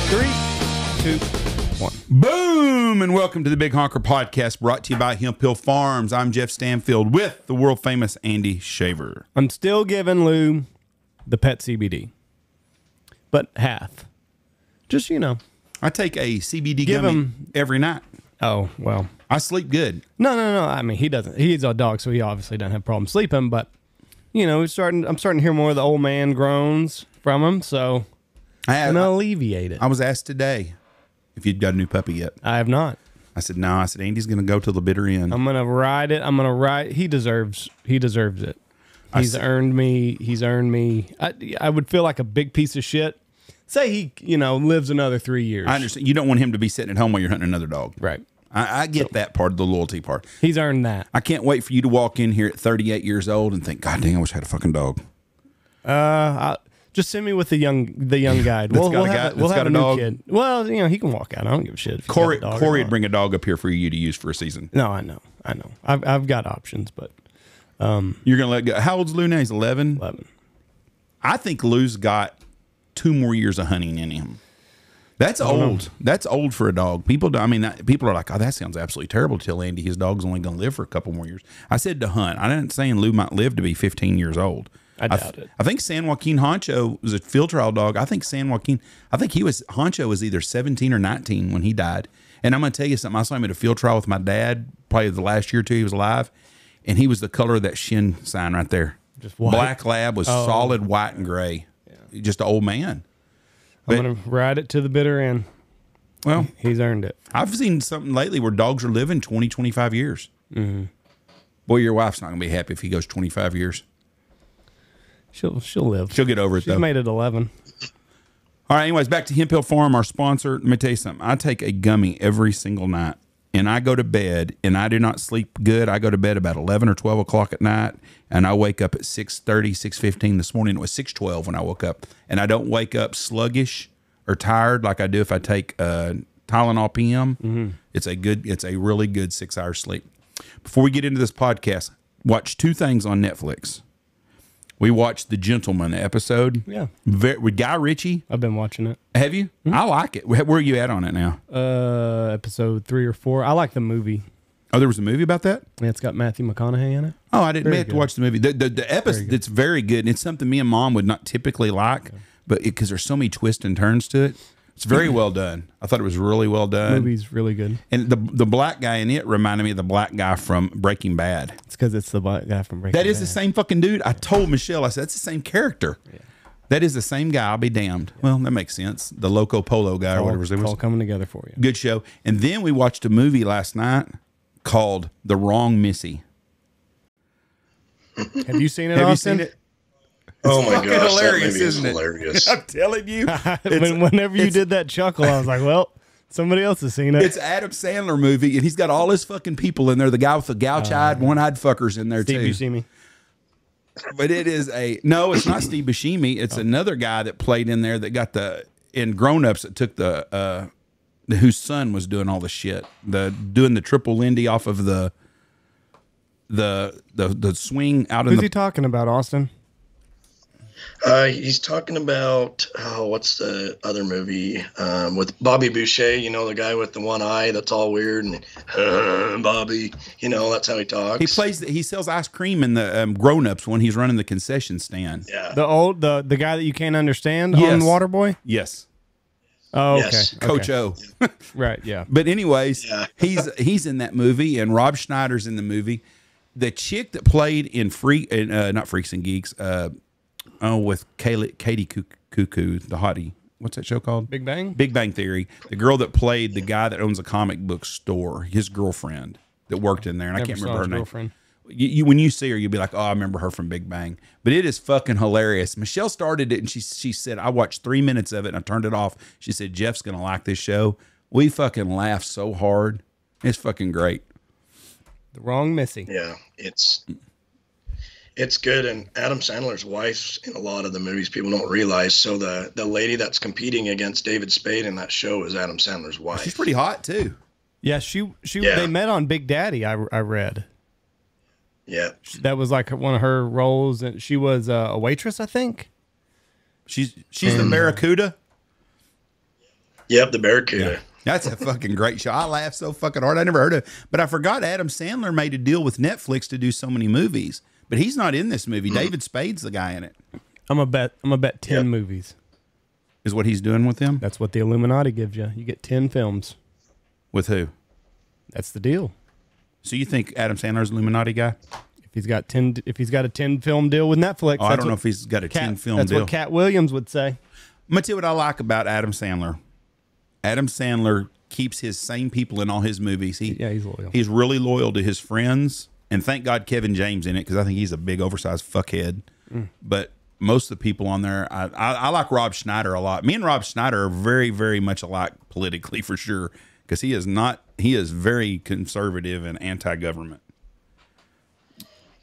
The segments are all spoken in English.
3, 2, 1. Boom! And welcome to the Big Honker Podcast, brought to you by Hemp Hill Farms. I'm Jeff Stanfield with the world famous Andy Shaver. I'm still giving Lou the pet CBD, but half. Just, you know. I take a CBD gummy every night. Oh, well. I sleep good. No. I mean, he doesn't. He's a dog, so he obviously doesn't have problems sleeping, but, you know, I'm starting to hear more of the old man groans from him, so I'm going to alleviate it. I was asked today if you'd got a new puppy yet. I have not. I said, no. I said, Andy's going to go till the bitter end. I'm going to ride it. He deserves it. He's earned me. I would feel like a big piece of shit. Say he, lives another 3 years. I understand. You don't want him to be sitting at home while you're hunting another dog. Right. I get that part of the loyalty part. He's earned that. I can't wait for you to walk in here at 38 years old and think, God dang, I wish I had a fucking dog. Just send me with the young guy. We'll have a new kid. Well, he can walk out. I don't give a shit. If Corey would bring a dog up here for you to use for a season. No, I know. I've got options, but you're gonna let go. How old's Lou now? He's 11. 11. I think Lou's got 2 more years of hunting in him. That's old. That's old for a dog. People are like, oh, that sounds absolutely terrible to tell Andy his dog's only going to live for a couple more years. I said to hunt. I didn't saying Lou might live to be 15 years old. I doubt it. I think San Joaquin Honcho was a field trial dog. Honcho was either 17 or 19 when he died. And I'm going to tell you something. I saw him at a field trial with my dad, probably the last year or two he was alive. And he was the color of that shin sign right there. Just white. Black lab was solid white and gray. Yeah. Just an old man. I'm going to ride it to the bitter end. Well, he's earned it. I've seen something lately where dogs are living 20, 25 years. Mm-hmm. Boy, your wife's not going to be happy if he goes 25 years. She'll live. She'll get over it, though. She's made it 11. All right, anyways, back to Hemp Hill Farm, our sponsor. Let me tell you something. I take a gummy every single night, and I go to bed, and I do not sleep good. I go to bed about 11 or 12 o'clock at night, and I wake up at 6:30, 6:15 this morning. It was 6:12 when I woke up, and I don't wake up sluggish or tired like I do if I take Tylenol PM. Mm-hmm. It's a really good 6 hours sleep. Before we get into this podcast, watch 2 things on Netflix. We watched The Gentleman episode. Yeah. With Guy Ritchie. I've been watching it. Have you? Mm-hmm. I like it. Where are you at on it now? Episode 3 or 4. I like the movie. Oh, there was a movie about that? Yeah, it's got Matthew McConaughey in it. Oh, I didn't have to watch the movie. The episode, it's very good. And it's something me and Mom would not typically like, but because there's so many twists and turns to it. It's very well done. I thought it was really well done. The movie's really good. And the black guy in it reminded me of the black guy from Breaking Bad. It's because it's the black guy from Breaking Bad. That is the same fucking dude. I told Michelle, I said, that's the same character. Yeah. That is the same guy. I'll be damned. Yeah. Well, that makes sense. The Loco Polo guy or whatever it was. It's all coming together for you. Good show. And then we watched a movie last night called The Wrong Missy. Have you seen it, Have Austin? you seen it? Oh my gosh, hilarious, that movie is isn't it? hilarious. I'm telling you. Whenever you did that chuckle, I was like, well, somebody else has seen it. It's Adam Sandler movie, and he's got all his fucking people in there. The guy with the gouch-eyed, one-eyed fuckers in there, Steve too. Buscemi. But it is no, it's not Steve Buscemi. It's another guy that played in there that got in Grown Ups that took whose son was doing all the shit. Doing the triple Lindy off of the swing out in the... Who's he talking about, Austin? He's talking about, what's the other movie with Bobby Boucher, the guy with the one eye that's all weird and Bobby, that's how he talks. He sells ice cream in the Grown Ups when he's running the concession stand. Yeah. The guy that you can't understand yes. on Waterboy? Yes. Oh, okay. Yes. Coach O. Right, yeah. But anyways, he's in that movie, and Rob Schneider's in the movie. The chick that played in not Freaks and Geeks, with Katie Cuckoo, the hottie. What's that show called? Big Bang? Big Bang Theory. The girl that played the guy that owns a comic book store, his girlfriend that worked in there, and I can't remember her name. Girlfriend. When you see her, you'll be like, oh, I remember her from Big Bang. But it is fucking hilarious. Michelle started it, and she said, I watched 3 minutes of it, and I turned it off. She said, Jeff's going to like this show. We fucking laughed so hard. It's fucking great. The Wrong Missy. Yeah, it's good, and Adam Sandler's wife's in a lot of the movies people don't realize. So the lady that's competing against David Spade in that show is Adam Sandler's wife. She's pretty hot too. Yeah, they met on Big Daddy. I read. Yeah, that was like one of her roles, and she was a waitress, I think. She's the Barracuda. Yep, the Barracuda. Yeah. That's a fucking great show. I laughed so fucking hard. I never heard of, but I forgot Adam Sandler made a deal with Netflix to do so many movies, but he's not in this movie. David Spade's the guy in it. I'm a bet 10 movies. Is what he's doing with them? That's what the Illuminati gives you. You get 10 films. With who? That's the deal. So you think Adam Sandler's Illuminati guy? If he's got a 10 film deal with Netflix, I don't know if he's got a 10 film that's deal. That's what Cat Williams would say. I'm gonna tell you what I like about Adam Sandler. Adam Sandler keeps his same people in all his movies. He's loyal. He's really loyal to his friends, and thank God Kevin James in it because I think he's a big oversized fuckhead. But most of the people on there, I like Rob Schneider a lot. Me and Rob Schneider are very, very much alike politically for sure because he is very conservative and anti-government.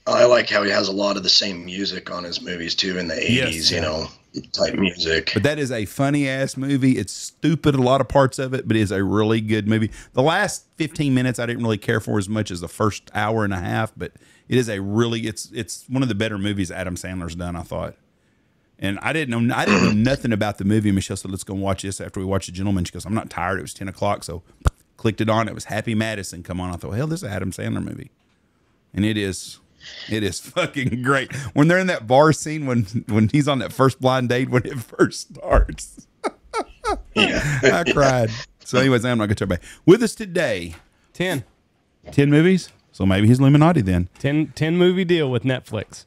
I like how he has a lot of the same music on his movies too in the 80s, you know, type music. But that is a funny ass movie. It's stupid, a lot of parts of it, but it is a really good movie. The last 15 minutes I didn't really care for as much as the first hour and a half, but it is it's one of the better movies Adam Sandler's done, I thought. And I didn't know nothing about the movie. Michelle said, let's go watch this after we watch The Gentleman. She goes, I'm not tired. It was 10 o'clock. So clicked it on. It was Happy Madison come on. I thought, well, hell, this is an Adam Sandler movie. And it is fucking great. When they're in that bar scene, when he's on that first blind date, when it first starts, I cried. So anyways, I'm not going to turn back. With us today, 10 movies. So maybe he's Illuminati then. 10 movie deal with Netflix.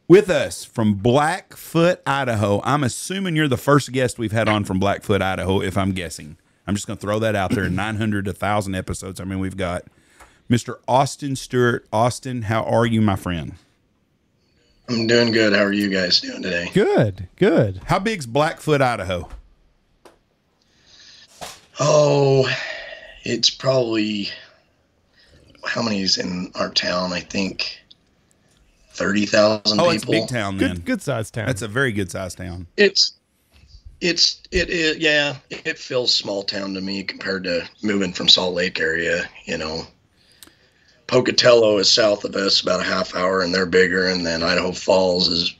With us from Blackfoot, Idaho. I'm assuming you're the first guest we've had on from Blackfoot, Idaho, if I'm guessing. I'm just going to throw that out there. 900 to 1,000 episodes. I mean, we've got Mr. Austin Stewert. Austin, how are you, my friend? I'm doing good. How are you guys doing today? Good. How big's Blackfoot, Idaho? Oh, it's probably, how many is in our town? I think 30,000 people. Oh, it's a big town then. Good sized town. That's a very good sized town. It feels small town to me compared to moving from Salt Lake area, you know. Pocatello is south of us about a half hour, and they're bigger, and then Idaho Falls is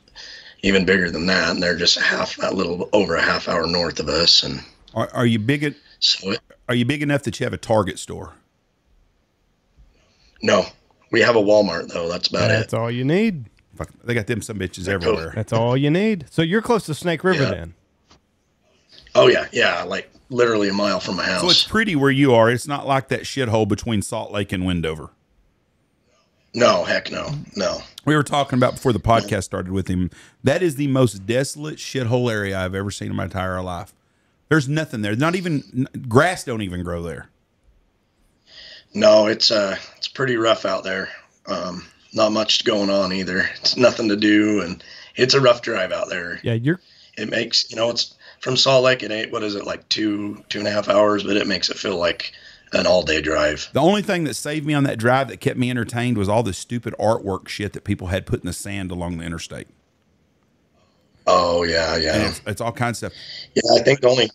even bigger than that, and they're just a little over a half hour north of us. And are you big are you big enough that you have a Target store? No, we have a Walmart though. That's about it. That's all you need. Fuck, they got them some bitches everywhere. That's all you need. So you're close to Snake River then. Oh yeah, like literally a mile from my house. So it's pretty where you are. It's not like that shithole between Salt Lake and Wendover. No, heck no. We were talking about before the podcast started with him. That is the most desolate shithole area I've ever seen in my entire life. There's nothing there. Not even grass don't even grow there. No, it's pretty rough out there. Not much going on either. It's nothing to do, and it's a rough drive out there. Yeah, it makes, it's from Salt Lake. It ain't, what is it, like 2.5 hours, but it makes it feel like an all-day drive. The only thing that saved me on that drive that kept me entertained was all the stupid artwork shit that people had put in the sand along the interstate. Oh, yeah. And it's all kinds of stuff. Yeah, I think the only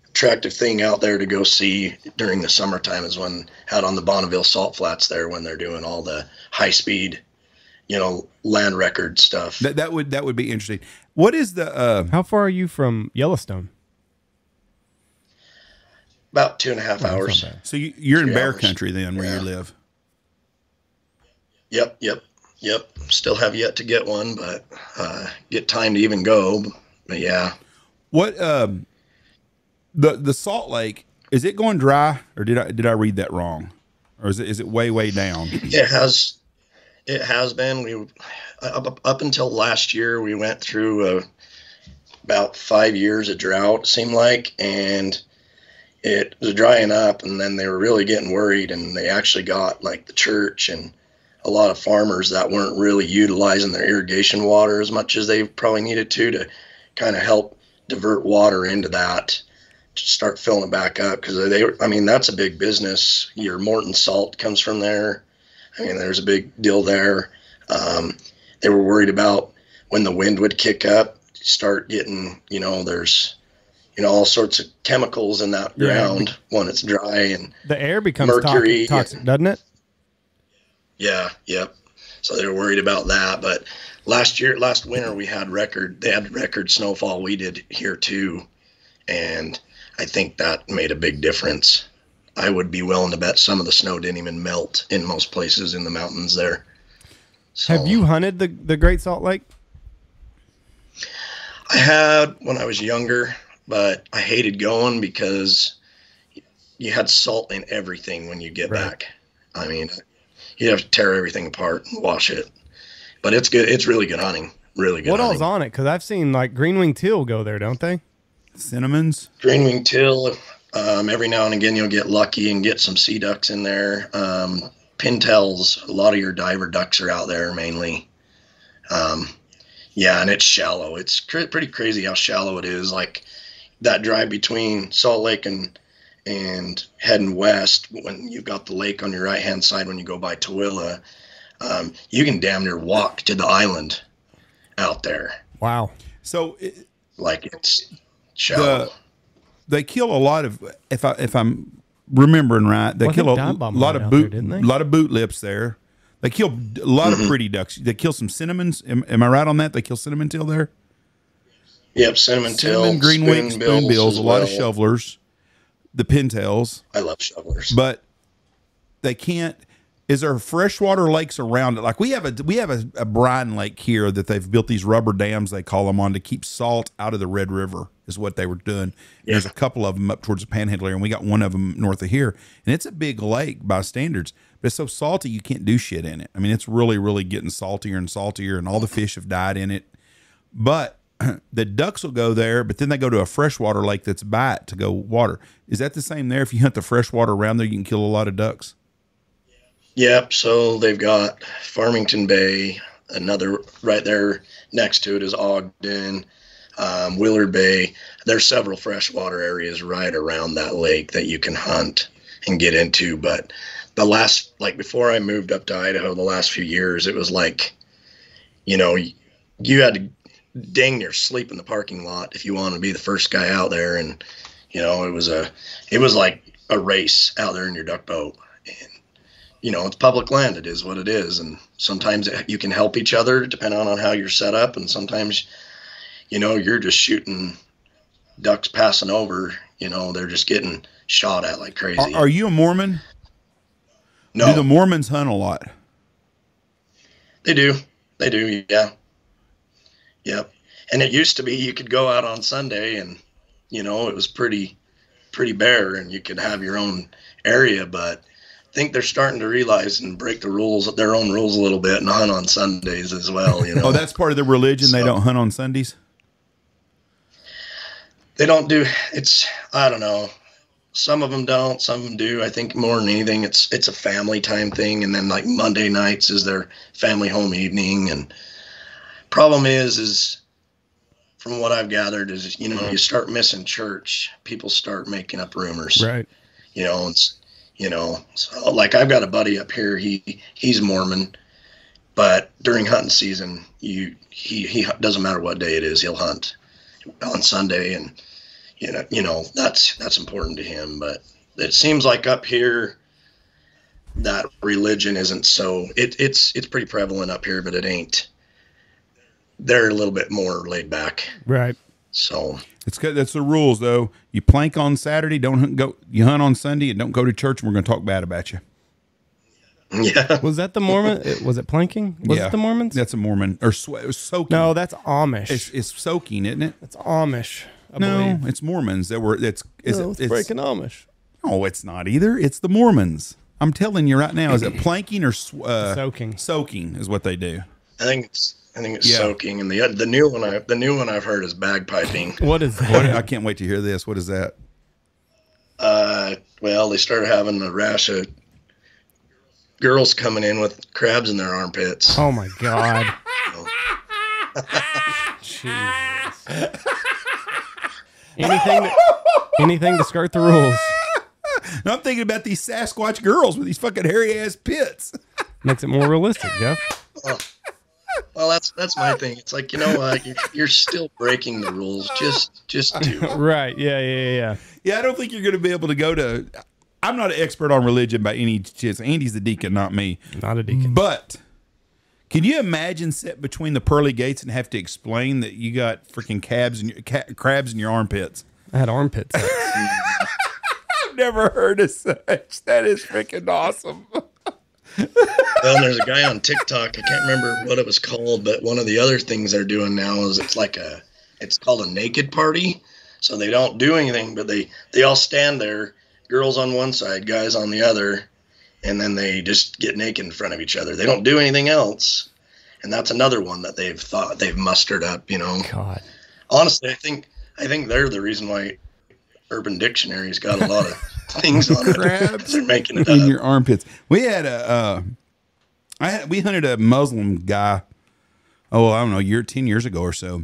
attractive thing out there to go see during the summertime is out on the Bonneville Salt Flats there when they're doing all the high-speed, land record stuff. That would be interesting. What is the... How far are you from Yellowstone? About 2.5 hours. So you're in bear country then, where you live. Yep. Still have yet to get one, but get time to even go. But yeah. What the Salt Lake, is it going dry, or did I read that wrong, or is it way down? It has been. We up until last year we went through about 5 years of drought, it seemed like, and it was drying up, and then they were really getting worried, and they actually got like the church and a lot of farmers that weren't really utilizing their irrigation water as much as they probably needed to kind of help divert water into that to start filling it back up, because that's a big business. Your Morton salt comes from there. There's a big deal there. They were worried about when the wind would kick up, start getting, there's all sorts of chemicals in that ground when it's dry, and the air becomes mercury, toxic, doesn't it? Yeah. Yep. So they were worried about that. But last winter they had record snowfall. We did here too. And I think that made a big difference. I would be willing to bet some of the snow didn't even melt in most places in the mountains there. So, have you hunted the Great Salt Lake? I had when I was younger, but I hated going because you had salt in everything when you get back. I mean, you have to tear everything apart and wash it. But it's good. It's really good hunting. Really good. What hunting. all's on it? Because I've seen like green-winged teal go there, don't they? Cinnamons. Green-winged teal. Every now and again, you'll get lucky and get some sea ducks in there. Pintails. A lot of your diver ducks are out there mainly. Yeah, and it's shallow. It's pretty crazy how shallow it is. Like that drive between Salt Lake and heading west, when you've got the lake on your right-hand side when you go by Tooele, you can damn near walk to the island out there. Wow. So, it's shallow. They kill a lot of, if I'm remembering right, they kill a lot of boot lips there. They kill a lot of pretty ducks. They kill some cinnamons. Am I right on that? They kill cinnamon teal there? Yep, cinnamon teal, green-winged spoonbills, a lot of shovelers, the pintails. I love shovelers. But they can't. Is there freshwater lakes around it? Like we have a brine lake here that they've built these rubber dams, they call them, on to keep salt out of the Red River is what they were doing. Yeah. There's a couple of them up towards the Panhandle area, and we got one of them north of here. And it's a big lake by standards, but it's so salty you can't do shit in it. I mean, it's really, really getting saltier and saltier, and all the fish have died in it. But the ducks will go there, but then they go to a freshwater lake that's by it to go water. Is that the same there? If you hunt the freshwater around there, you can kill a lot of ducks? Yep. So they've got Farmington Bay, another right there next to it is Ogden, Willard Bay. There's several freshwater areas right around that lake that you can hunt and get into. But before I moved up to Idaho, the last few years, it was like, you had to dang near sleep in the parking lot if you wanted to be the first guy out there. And, it was like a race out there in your duck boat. And, it's public land. It is what it is. And sometimes you can help each other depending on how you're set up. And sometimes, you're just shooting ducks passing over, they're just getting shot at like crazy. Are you a Mormon? No. Do the Mormons hunt a lot? They do. Yeah. Yep. And it used to be you could go out on Sunday and, it was pretty bare and you could have your own area, but I think they're starting to realize and break their own rules a little bit and hunt on Sundays as well. Oh, that's part of the religion. They don't hunt on Sundays. They don't do I don't know. Some of them don't, some of them do. I think more than anything, it's a family time thing. And then like Monday nights is their family home evening. And problem is from what I've gathered is, you start missing church, people start making up rumors. Right. So like I've got a buddy up here, he's Mormon, but during hunting season, he doesn't matter what day it is, he'll hunt on Sunday. And, that's important to him, but it seems like up here that religion isn't so, it's pretty prevalent up here, but it ain't. They're a little bit more laid back. Right. So it's good. That's the rules though. You plank on Saturday, you hunt on Sunday, and don't go to church, and we're going to talk bad about you. Yeah. Was that the Mormon? Was it planking? Was it the Mormons? That's a Mormon. Or soaking. No, that's Amish. It's soaking, isn't it? It's Amish. I no, believe. It's Mormons. It's breaking Amish. No, it's not either. It's the Mormons. I'm telling you right now. Is it planking or soaking? Soaking is what they do. I think it's soaking, and the new one I've heard is bagpiping. What is that? I can't wait to hear this. What is that? Well, they started having a rash of girls coming in with crabs in their armpits. Oh my God. Jesus. Anything to skirt the rules. I'm thinking about these Sasquatch girls with these fucking hairy ass pits. Makes it more realistic, Jeff. Well, that's my thing. It's like, you're still breaking the rules. Just do it. Right. Yeah. Yeah, I don't think you're going to be able to go to. I'm not an expert on religion by any chance. Andy's the deacon, not me. Not a deacon. But can you imagine sitting between the pearly gates and have to explain that you got freaking crabs in your armpits? I had armpit sex. I've never heard of such. That is freaking awesome. Well, there's a guy on TikTok. I can't remember what it was called, but one of the other things they're doing now is it's called a naked party. So they don't do anything, but they all stand there, girls on one side, guys on the other, and then they just get naked in front of each other. They don't do anything else. And that's another one that they've mustered up, you know. God. Honestly, I think they're the reason why Urban Dictionary's got a lot of things on it. Crabs they're making it in up. your armpits. We had we hunted a Muslim guy. Oh, I don't know, 10 years ago or so.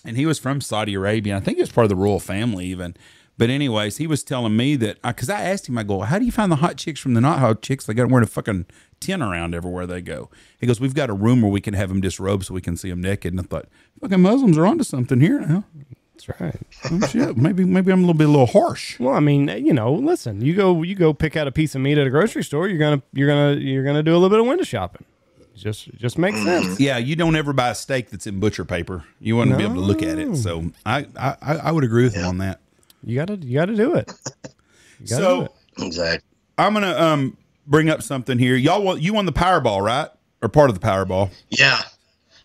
And he was from Saudi Arabia. I think he was part of the royal family even. But anyways, he was telling me that, because I asked him, I go, how do you find the hot chicks from the not hot chicks? They got to wear a fucking tin around everywhere they go. He goes, we've got a room where we can have them disrobe so we can see them naked. And I thought, fucking Muslims are onto something here now. That's right. Oh, shit. Maybe I'm a little harsh. Well, I mean, you know, listen, you go pick out a piece of meat at a grocery store, you're gonna do a little bit of window shopping. Just makes sense. Yeah, you don't ever buy a steak that's in butcher paper. You want to be able to look at it. So I would agree with him on that. You gotta do it. So Exactly. I'm gonna bring up something here. You won the Powerball, right? Or part of the Powerball? Yeah.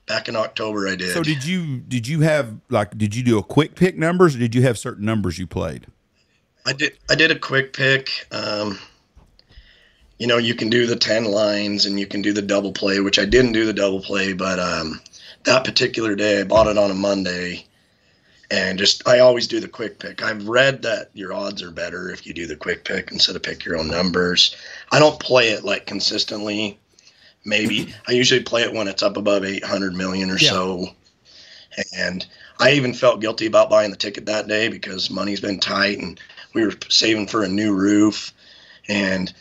Back in October, I did. So did you do a quick pick numbers, or did you have certain numbers you played? I did a quick pick. You know, you can do the 10 lines and you can do the double play, which I didn't do the double play, but that particular day I bought it on a Monday, and I always do the quick pick. I've read that your odds are better if you do the quick pick instead of pick your own numbers. I don't play it like consistently. Maybe I usually play it when it's up above 800 million or so. And I even felt guilty about buying the ticket that day because money's been tight and we were saving for a new roof. And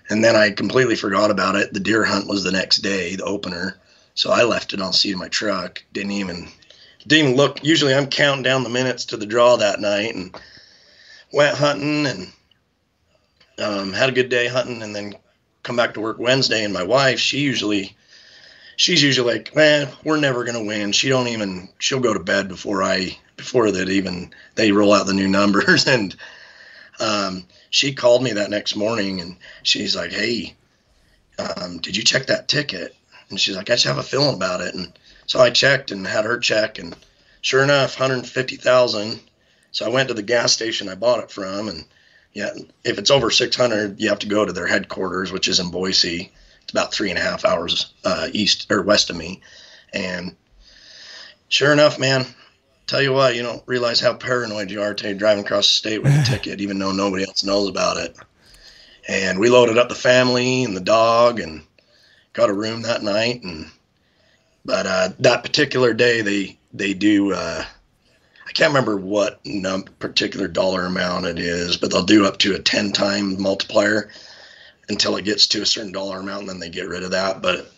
then I completely forgot about it. The deer hunt was the next day, the opener. So I left it on the seat of my truck. Didn't even look. Usually I'm counting down the minutes to the draw that night and went hunting and had a good day hunting, and then come back to work Wednesday. And my wife, she's usually like, man, we're never going to win. She'll go to bed before they roll out the new numbers. And she called me that next morning and she's like, hey, did you check that ticket? And she's like, I just have a feeling about it. And so I checked and had her check, and sure enough, 150,000. So I went to the gas station I bought it from, and yeah, if it's over 600, you have to go to their headquarters, which is in Boise. It's about 3.5 hours east or west of me. And sure enough, man, tell you what, you don't realize how paranoid you are till you're driving across the state with a ticket, even though nobody else knows about it. And we loaded up the family and the dog and got a room that night. But that particular day, they do, I can't remember what particular dollar amount it is, but they'll do up to a 10-time multiplier until it gets to a certain dollar amount, and then they get rid of that. But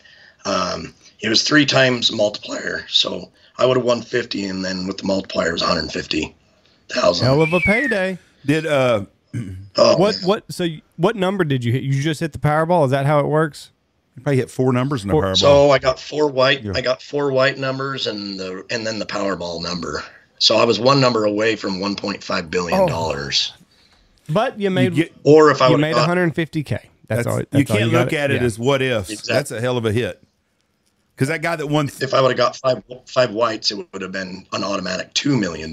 it was 3 times multiplier, so I would have won 50, and then with the multiplier it was 150,000. Hell of a payday. Did what number did you hit? You just hit the Powerball? Is that how it works? you probably hit 4 numbers in a Powerball? So I got 4 white. Yeah. I got 4 white numbers and then the Powerball number. So I was 1 number away from $1.5 billion. But you made made 150K. That's all. You can't look at it as what ifs. Exactly. That's a hell of a hit. Because that guy that won, if I would have got five whites, it would have been an automatic $2 million.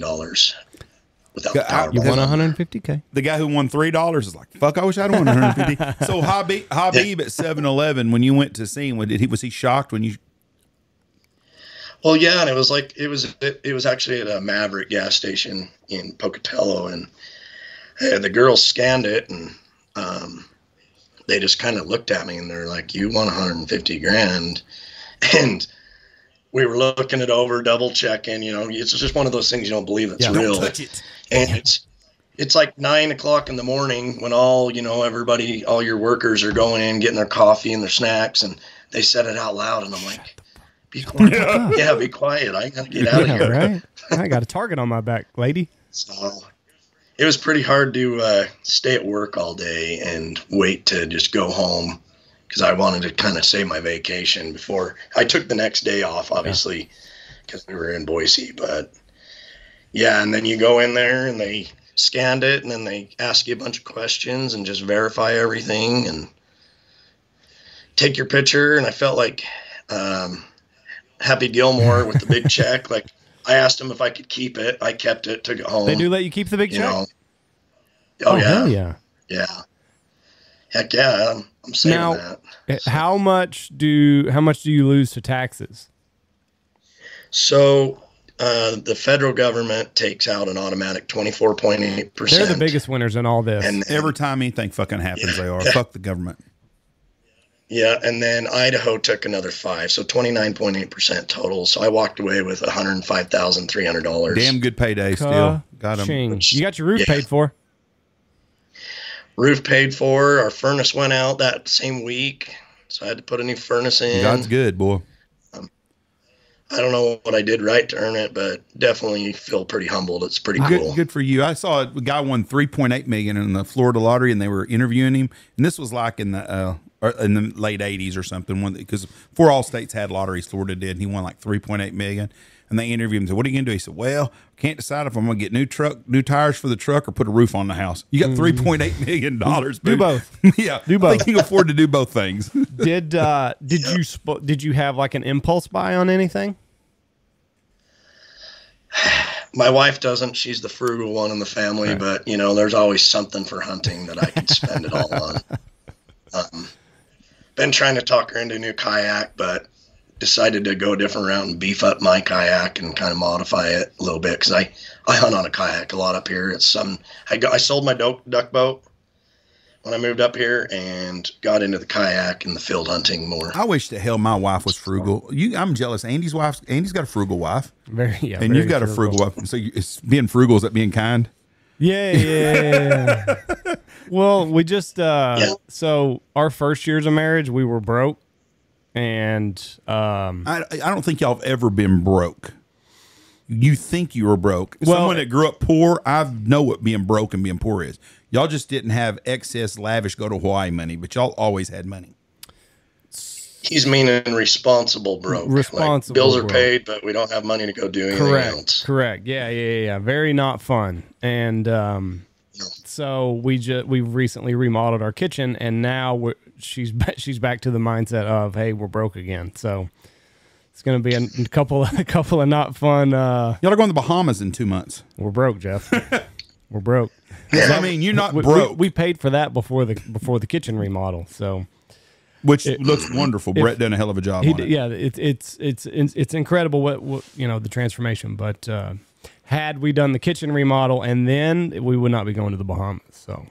Without the Powerball. You won 150K. The guy who won $3 is like, fuck, I wish I'd won 150. So Habib at 7-Eleven, when you went to see him, was he shocked when you? Well, yeah, and it was actually at a Maverick gas station in Pocatello, and the girls scanned it, and they just kind of looked at me, and they're like, "You won 150 grand," and we were looking it over, double checking. You know, it's just one of those things you don't believe it's real. Don't touch it. And it's like 9:00 in the morning when all your workers are going in, getting their coffee and their snacks, and they said it out loud, and I'm like, be quiet. Yeah, be quiet. I gotta get out of here. Right? I got a target on my back, lady. So it was pretty hard to stay at work all day and wait to just go home, because I wanted to kind of save my vacation before I took the next day off, obviously, because we were in Boise. But Yeah, and then you go in there and they scanned it, and then they ask you a bunch of questions and just verify everything and take your picture. And I felt like Happy Gilmore with the big check. Like, I asked him if I could keep it. I kept it, took it home. They do let you keep the big check? Oh, yeah. Hell yeah. Yeah. Heck yeah. I'm saving now, that. How much do you lose to taxes? So the federal government takes out an automatic 24.8%. They're the biggest winners in all this. And every time anything fucking happens, they are. Fuck the government. Yeah, and then Idaho took another 5%, so 29.8% total. So I walked away with $105,300. Damn good payday still. Got them. You got your roof paid for. Roof paid for. Our furnace went out that same week, so I had to put a new furnace in. God's good, boy. I don't know what I did right to earn it, but definitely feel pretty humbled. It's pretty cool. Good for you. I saw a guy won $3.8 million in the Florida lottery, and they were interviewing him. And this was like in the late '80s or something, because before all states had lotteries, Florida did. And he won like $3.8 million. And they interviewed him and said, "What are you gonna do?" He said, "Well, I can't decide if I'm gonna get new tires for the truck or put a roof on the house." You got $3.8 million. Do both. Yeah, do both. I think you can afford to do both things. Did you have like an impulse buy on anything? My wife doesn't. She's the frugal one in the family, right. But there's always something for hunting that I could spend it all on. Been trying to talk her into a new kayak, but decided to go a different route and beef up my kayak and kind of modify it a little bit, because I hunt on a kayak a lot up here. I sold my duck boat when I moved up here and got into the kayak and the field hunting more. I wish the hell my wife was frugal. I'm jealous. Andy's got a frugal wife. And you've got a frugal wife. So being frugal, is that being kind? Yeah. Well, we just so our first years of marriage, we were broke, and I don't think y'all have ever been broke. You think you were broke. Someone that grew up poor, I know what being broke and being poor is. Y'all just didn't have excess lavish go to Hawaii money, but y'all always had money. He's meaning responsible broke. Responsible. Like, bills are paid, but we don't have money to go do anything else. Correct. Yeah. Very not fun. And so we recently remodeled our kitchen, and now she's back to the mindset of, hey, we're broke again. So it's going to be a couple of not fun. Y'all are going to the Bahamas in 2 months. We're broke, Jeff. We're broke. I mean, you're not broke. We paid for that before the kitchen remodel, so which looks wonderful. Brett done a hell of a job on it. Yeah, it's incredible what the transformation. But had we done the kitchen remodel and then we would not be going to the Bahamas. So,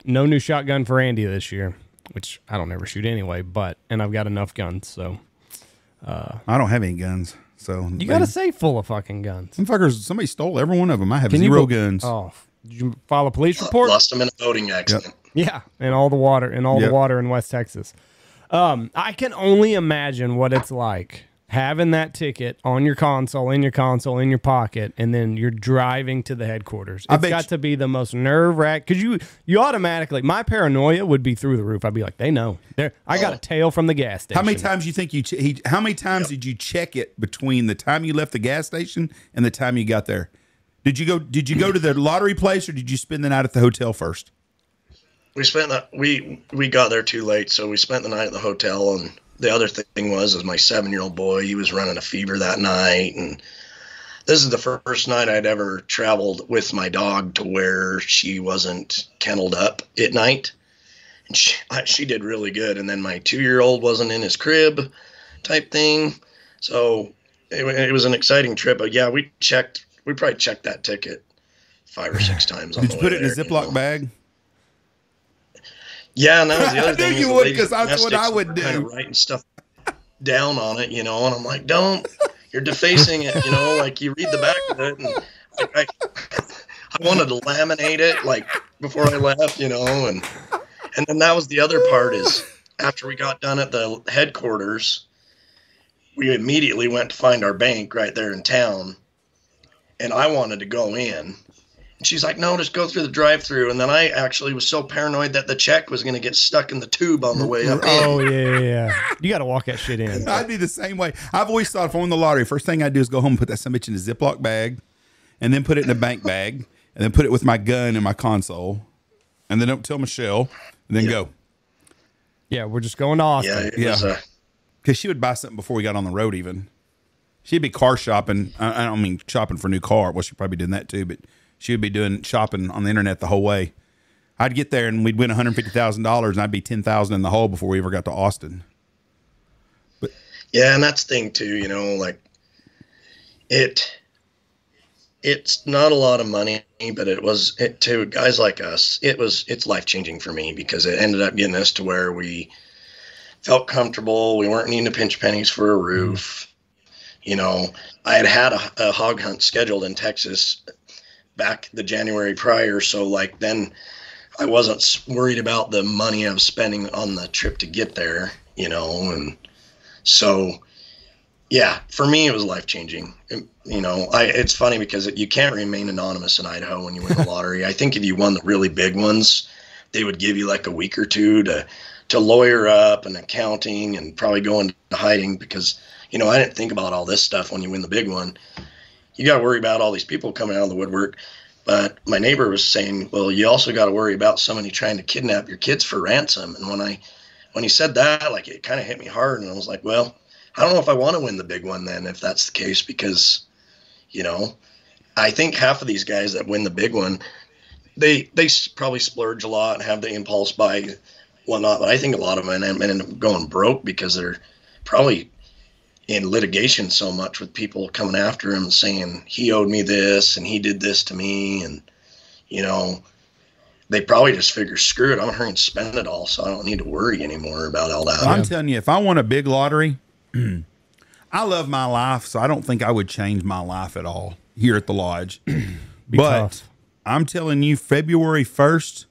no new shotgun for Andy this year, which I don't ever shoot anyway. And I've got enough guns, so I don't have any guns. So you got a safe full of fucking guns. Some fuckers, somebody stole every one of them. I have 0 guns. Oh, did you file a police report? Lost them in a boating accident. Yeah, and all the water, the water in West Texas. I can only imagine what it's like having that ticket on your console, in your pocket, and then you're driving to the headquarters. It's got to be the most nerve-wracking, because you automatically, my paranoia would be through the roof. I'd be like, they know. I got a tail from the gas station. How many times you think how many times did you check it between the time you left the gas station and the time you got there? Did you go to the lottery place, or did you spend the night at the hotel first? We got there too late, so we spent the night at the hotel. And the other thing was my 7-year-old boy, he was running a fever that night, and this is the first night I'd ever traveled with my dog to where she wasn't kenneled up at night, and she did really good. And then my 2-year-old wasn't in his crib, type thing. So it was an exciting trip. But yeah, we probably checked that ticket 5 or 6 times. Did you put it in a Ziploc bag? Yeah, and that was the other thing. I knew you would, because that's what I would do. Kind of writing stuff down on it, and I'm like, don't, you're defacing it, like you read the back of it, and I wanted to laminate it like before I left, and then that was the other part is after we got done at the headquarters, we immediately went to find our bank right there in town, and I wanted to go in She's like, no, just go through the drive-through. And then I actually was so paranoid that the check was going to get stuck in the tube on the way up. Oh, yeah. You got to walk that shit in. I'd be the same way. I've always thought if I won the lottery, first thing I'd do is go home and put that son of a bitch in a Ziploc bag, and then put it in a bank bag, and then put it with my gun in my console, and then don't tell Michelle, and then go. Yeah, we're just going to Austin. Yeah. Because she would buy something before we got on the road even. She'd be car shopping. I don't mean shopping for a new car. Well, she'd probably be doing that too, but she would be doing shopping on the internet the whole way. I'd get there and we'd win $150,000 and I'd be $10,000 in the hole before we ever got to Austin. But yeah, and that's the thing too, you know, like it's not a lot of money, but to guys like us, it's life-changing for me because it ended up getting us to where we felt comfortable. We weren't needing to pinch pennies for a roof. You know, I had a hog hunt scheduled in Texas back the January prior. So like then I wasn't worried about the money I was spending on the trip to get there, you know? And so, yeah, for me, it was life-changing. You know, it's funny because you can't remain anonymous in Idaho when you win the lottery. I think if you won the really big ones, they would give you like a week or two to lawyer up and accounting and probably go into hiding because, you know, I didn't think about all this stuff when you win the big one. You got to worry about all these people coming out of the woodwork. But my neighbor was saying, well, you also got to worry about somebody trying to kidnap your kids for ransom. And when he said that, like, it kind of hit me hard. And I was like, well, I don't know if I want to win the big one then, if that's the case, because, you know, I think half of these guys that win the big one, they probably splurge a lot and have the impulse buy whatnot. But I think a lot of them end up going broke because they're probably in litigation so much with people coming after him saying he owed me this and he did this to me. And, you know, they probably just figure, screw it, I'm hurrying to spend it all, so I don't need to worry anymore about all that. Well, I'm telling you, if I won a big lottery, I love my life, so I don't think I would change my life at all here at the lodge. But tough. I'm telling you, February 1st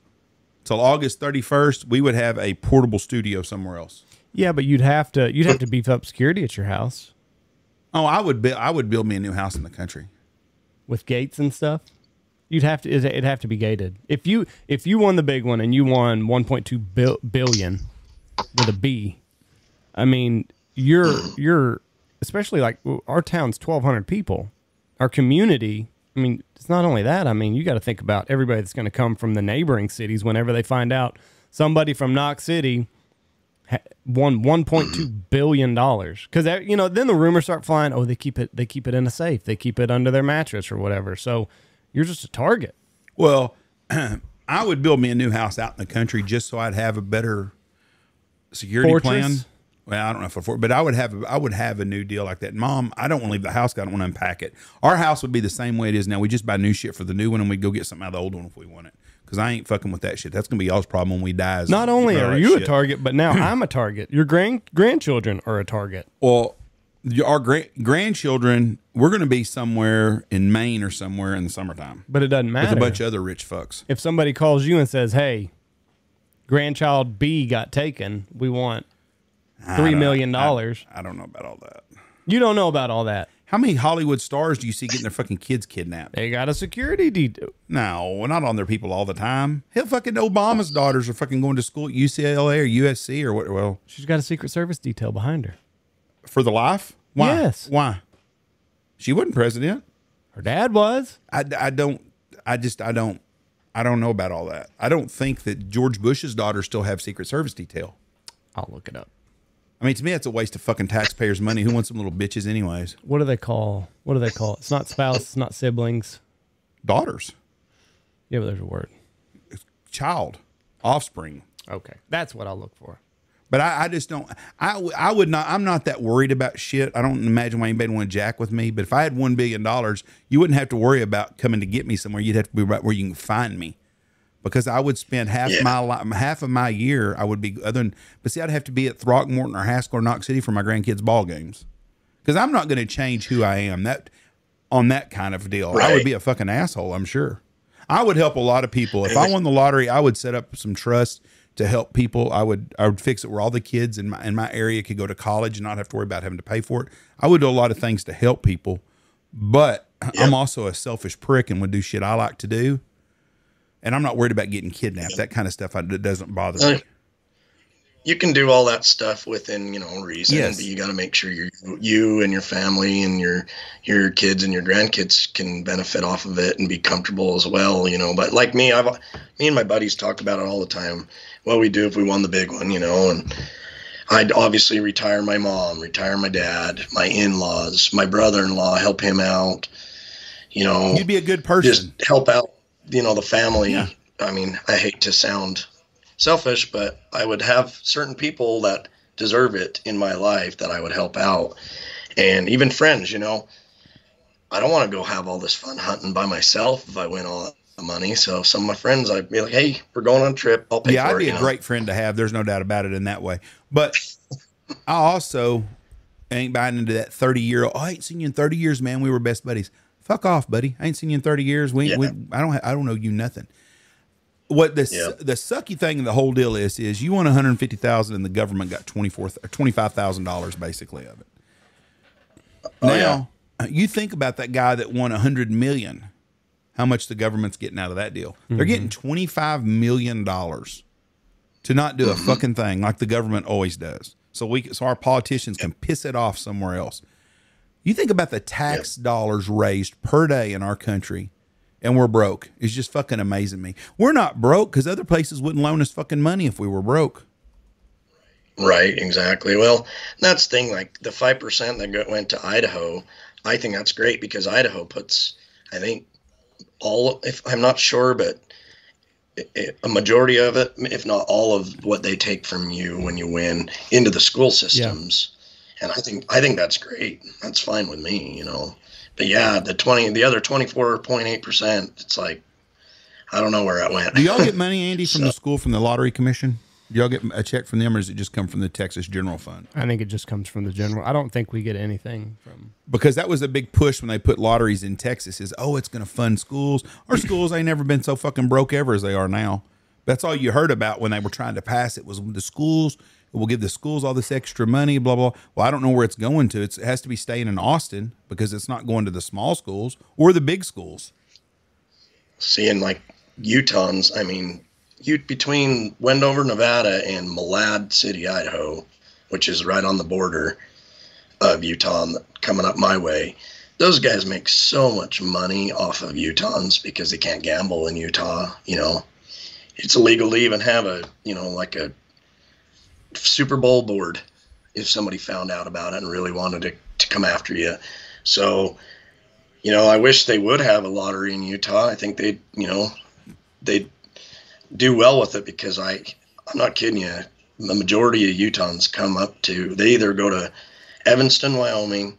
till August 31st, we would have a portable studio somewhere else. Yeah, but you'd have to beef up security at your house. Oh, I would build me a new house in the country With gates and stuff. It'd have to be gated. If you won the big one and you won 1.2 billion with a B, I mean, you're especially like our town's 1,200 people. Our community, I mean, it's not only that. I mean, you got to think about everybody that's going to come from the neighboring cities whenever they find out somebody from Knox City won $1.2 billion. Because, you know, then the rumors start flying. Oh, they keep it in a safe. They keep it under their mattress or whatever. So you're just a target. Well, I would build me a new house out in the country just so I'd have a better security plan. Well, I don't know if but I would have a new deal like that. Mom, I don't want to leave the house. I don't want to unpack it. Our house would be the same way it is now. We just buy new shit for the new one and we go get something out of the old one if we want it. Because I ain't fucking with that shit. That's gonna be y'all's problem when we die. Not only are you a target, but now I'm a target. Your grandchildren are a target. Well, our grandchildren, we're gonna be somewhere in Maine or somewhere in the summertime. But it doesn't matter. With a bunch of other rich fucks. If somebody calls you and says, "Hey, grandchild B got taken. We want $3 million." I don't know about all that. You don't know about all that. How many Hollywood stars do you see getting their fucking kids kidnapped? They got a security detail. No, we're not on their people all the time. Hell, fucking Obama's daughters are fucking going to school at UCLA or USC or what? Well, she's got a Secret Service detail behind her. For the life? Why? Yes. Why? She wasn't president. Her dad was. I don't know about all that. I don't think that George Bush's daughters still have Secret Service detail. I'll look it up. I mean, to me, that's a waste of fucking taxpayers' money. Who wants them little bitches anyways? What do they call? It's not spouse. It's not siblings. Daughters. Yeah, but there's a word. Child. Offspring. Okay. That's what I'll look for. But I just don't. I would not. I'm not that worried about shit. I don't imagine why anybody would want to jack with me. But if I had $1 billion, you wouldn't have to worry about coming to get me somewhere. You'd have to be right where you can find me. Because I would spend half of my year, I would be but see, I'd have to be at Throckmorton or Haskell or Knox City for my grandkids' ball games. Because I'm not going to change who I am on that kind of deal. Right. I would be a fucking asshole, I'm sure. I would help a lot of people. If I won the lottery, I would set up some trust to help people. I would fix it where all the kids in my area could go to college and not have to worry about having to pay for it. I would do a lot of things to help people. But I'm also a selfish prick and would do shit I like to do. And I'm not worried about getting kidnapped. That kind of stuff that doesn't bother me. You can do all that stuff within, reason, Yes. but you got to make sure you and your family and your kids and your grandkids can benefit off of it and be comfortable as well, But like me and my buddies talk about it all the time. What we do if we won the big one, and I'd obviously retire my mom, retire my dad, my in-laws, my brother-in-law, help him out, You'd be a good person. Just help out, the family. Yeah. I mean, I hate to sound selfish, but I would have certain people that deserve it in my life that I would help out. And even friends, I don't want to go have all this fun hunting by myself if I win all the money. So some of my friends, I'd be like, hey, we're going on a trip. I'll pay for it. Yeah, I'd be a great friend to have. There's no doubt about it in that way. But I also ain't buying into that 30-year. I ain't seen you in 30 years, man. We were best buddies. Fuck off, buddy. I ain't seen you in 30 years. I don't know you nothing. What the sucky thing in the whole deal is you won $150,000 and the government got $25,000 basically of it. Now you think about that guy that won $100 million. How much the government's getting out of that deal? They're getting $25 million to not do a fucking thing like the government always does. So our politicians can piss it off somewhere else. You think about the tax dollars raised per day in our country. And we're broke. It's just fucking amazing me. We're not broke because other places wouldn't loan us fucking money if we were broke. Right, exactly. Well, that's the thing, like the 5% that went to Idaho, I think that's great because Idaho puts, I think, if I'm not sure, but a majority of it, if not all of what they take from you when you win into the school systems. Yeah. And I think that's great. That's fine with me, But yeah, the other 24.8%, it's like, I don't know where it went. Do y'all get money, Andy, from the school, from the lottery commission? Do y'all get a check from them, or does it just come from the Texas General Fund? I think it just comes from the general. I don't think we get anything from. Because that was a big push when they put lotteries in Texas is, it's going to fund schools. Our schools ain't never been so fucking broke ever as they are now. That's all you heard about when they were trying to pass it was the schools. We'll give the schools all this extra money, blah, blah. Well, I don't know where it's going to. It has to be staying in Austin because it's not going to the small schools or the big schools. Seeing like Utahns, I mean, between Wendover, Nevada and Malad City, Idaho, which is right on the border of Utah coming up my way, those guys make so much money off of Utahns because they can't gamble in Utah. It's illegal to even have like a Super Bowl board if somebody found out about it and really wanted to come after you. So, I wish they would have a lottery in Utah. I think they'd do well with it because I'm not kidding you. The majority of Utahns they either go to Evanston, Wyoming,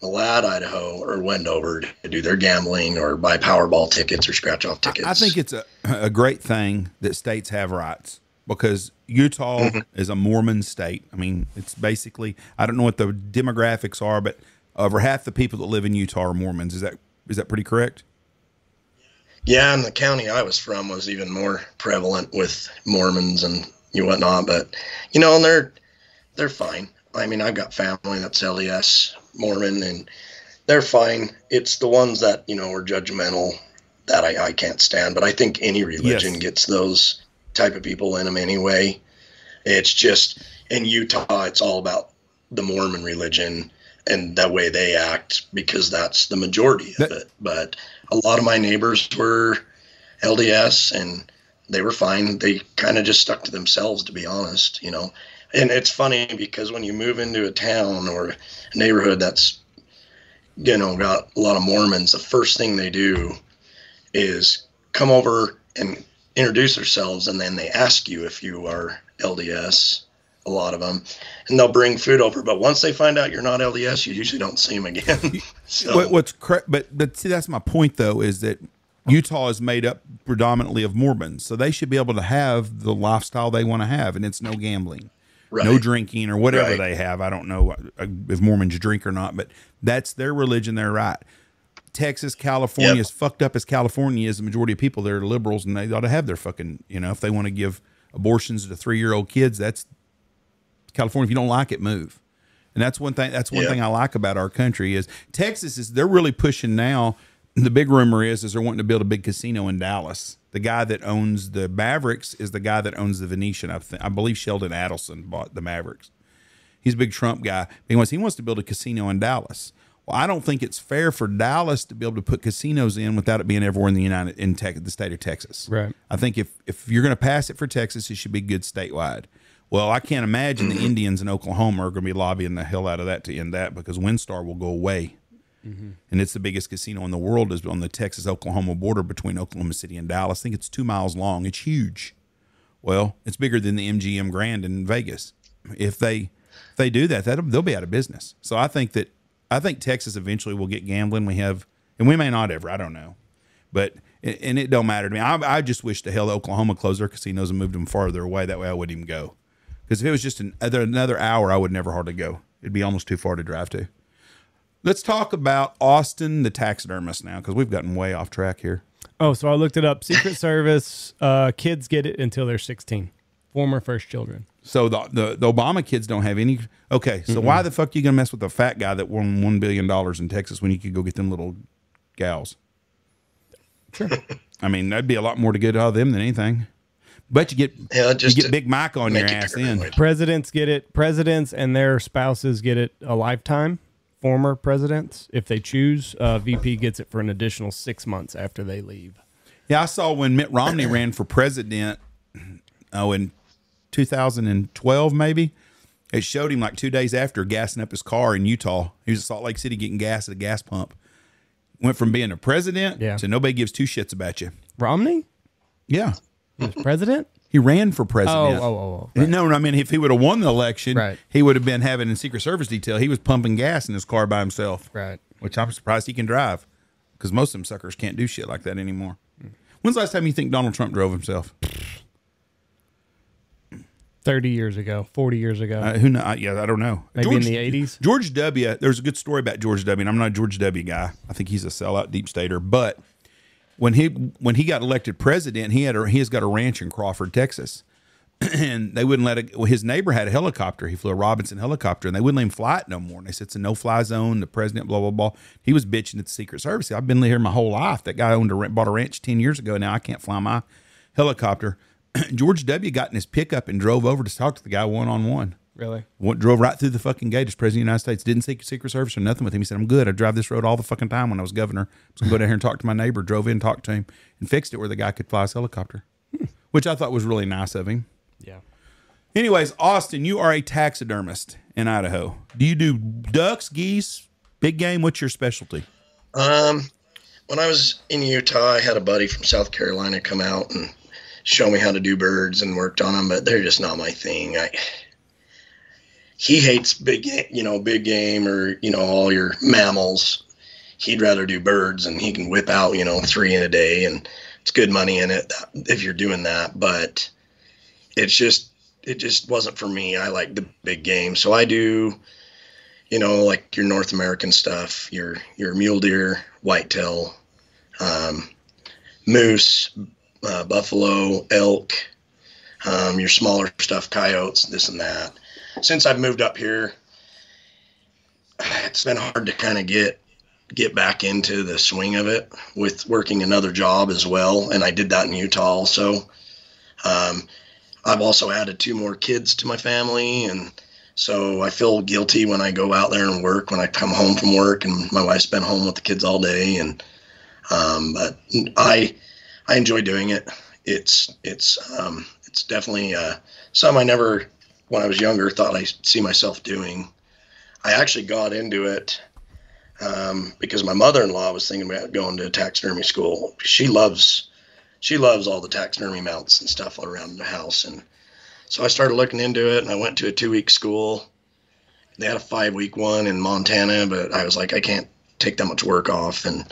Malad, Idaho, or Wendover to do their gambling or buy Powerball tickets or scratch off tickets. I think it's a great thing that states have rights. Because Utah is a Mormon state. I mean, it's basically, I don't know what the demographics are, but over half the people that live in Utah are Mormons. Is that pretty correct? Yeah, and the county I was from was even more prevalent with Mormons and whatnot. But and they're fine. I mean, I've got family that's LDS Mormon, and they're fine. It's the ones that are judgmental that I can't stand. But I think any religion gets those type of people in them anyway. It's just in Utah, it's all about the Mormon religion and the way they act because that's the majority of it. But a lot of my neighbors were LDS and they were fine. They kind of just stuck to themselves, to be honest, And it's funny because when you move into a town or a neighborhood that's, got a lot of Mormons, the first thing they do is come over and introduce themselves, and then they ask you if you are LDS, a lot of them, and they'll bring food over. But once they find out you're not LDS, you usually don't see them again. So. But see, that's my point, though, is that Utah is made up predominantly of Mormons, so they should be able to have the lifestyle they want to have, and it's no gambling, no drinking, or whatever they have. I don't know if Mormons drink or not, but that's their religion, they're right. Texas, California, as fucked up as California is, the majority of people there are liberals, and they ought to have their fucking, if they want to give abortions to 3-year-old kids, that's California. If you don't like it, move. And that's one thing. That's one thing I like about our country is Texas is they're really pushing now. The big rumor is they're wanting to build a big casino in Dallas. The guy that owns the Mavericks is the guy that owns the Venetian. I believe Sheldon Adelson bought the Mavericks. He's a big Trump guy. He wants to build a casino in Dallas. Well, I don't think it's fair for Dallas to be able to put casinos in without it being everywhere in the state of Texas. Right. I think if you're going to pass it for Texas, it should be good statewide. Well, I can't imagine the Indians in Oklahoma are going to be lobbying the hell out of that to end that because WinStar will go away. Mm-hmm. And it's the biggest casino in the world is on the Texas-Oklahoma border between Oklahoma City and Dallas. I think it's 2 miles long. It's huge. Well, it's bigger than the MGM Grand in Vegas. If they do that, they'll be out of business. So I think Texas eventually will get gambling. And we may not ever. I don't know. But and it don't matter to me. I just wish the hell Oklahoma closed their casinos and moved them farther away. That way I wouldn't even go. Because if it was just another hour, I would never hardly go. It'd be almost too far to drive to. Let's talk about Austin, the taxidermist now, because we've gotten way off track here. Oh, so I looked it up. Secret Service, kids get it until they're 16. Former first children. So the Obama kids don't have any. Okay, so why the fuck are you going to mess with a fat guy that won $1 billion in Texas when you could go get them little gals? Sure. I mean, that'd be a lot more to get out of them than anything. But you get Big Mike on your ass then. Presidents get it. Presidents and their spouses get it a lifetime. Former presidents, if they choose, VP gets it for an additional 6 months after they leave. Yeah, I saw when Mitt Romney ran for president, in 2012 maybe, it showed him like 2 days after gassing up his car in Utah. He was in Salt Lake City getting gas at a gas pump. Went from being a president to nobody gives two shits about you. Romney? Yeah. He was president? He ran for president. Right. No, I mean, if he would have won the election, right, he would have been having a Secret Service detail. He was pumping gas in his car by himself. Right. Which I'm surprised he can drive because most of them suckers can't do shit like that anymore. When's the last time you think Donald Trump drove himself? 30 years ago, 40 years ago. I don't know. Maybe in the 80s? George W., there's a good story about George W., and I'm not a George W. guy. I think he's a sellout deep stater. But when he got elected president, he has got a ranch in Crawford, Texas. And they wouldn't his neighbor had a helicopter. He flew a Robinson helicopter, and they wouldn't let him fly it no more. And they said it's a no-fly zone. The president, blah, blah, blah. He was bitching at the Secret Service. I've been here my whole life. That guy bought a ranch 10 years ago. Now I can't fly my helicopter. George W. got in his pickup and drove over to talk to the guy one-on-one. Really? Drove right through the fucking gate as president of the United States. Didn't seek Secret Service or nothing with him. He said, I'm good. I drive this road all the fucking time when I was governor. I was going to go down here and talk to my neighbor. Drove in, talked to him, and fixed it where the guy could fly his helicopter, which I thought was really nice of him. Yeah. Anyways, Austin, you are a taxidermist in Idaho. Do you do ducks, geese, big game? What's your specialty? When I was in Utah, I had a buddy from South Carolina come out and show me how to do birds and worked on them, but they're just not my thing. He hates big game or, all your mammals. He'd rather do birds, and he can whip out, 3 in a day, and it's good money in it if you're doing that. But it just wasn't for me. I like the big game. So I do, like your North American stuff, your mule deer, whitetail, moose, buffalo, elk, your smaller stuff, coyotes, this and that. Since I've moved up here, it's been hard to kind of get back into the swing of it with working another job as well. And I did that in Utah also. I've also added 2 more kids to my family. And so I feel guilty when I go out there and work, when I come home from work and my wife's been home with the kids all day. And, but I enjoy doing it. It's definitely, something I never, when I was younger, thought I'd see myself doing. I actually got into it, because my mother-in-law was thinking about going to taxidermy school. She loves all the taxidermy mounts and stuff all around the house. And so I started looking into it, and I went to a 2-week school. They had a 5-week one in Montana, but I was like, I can't take that much work off. And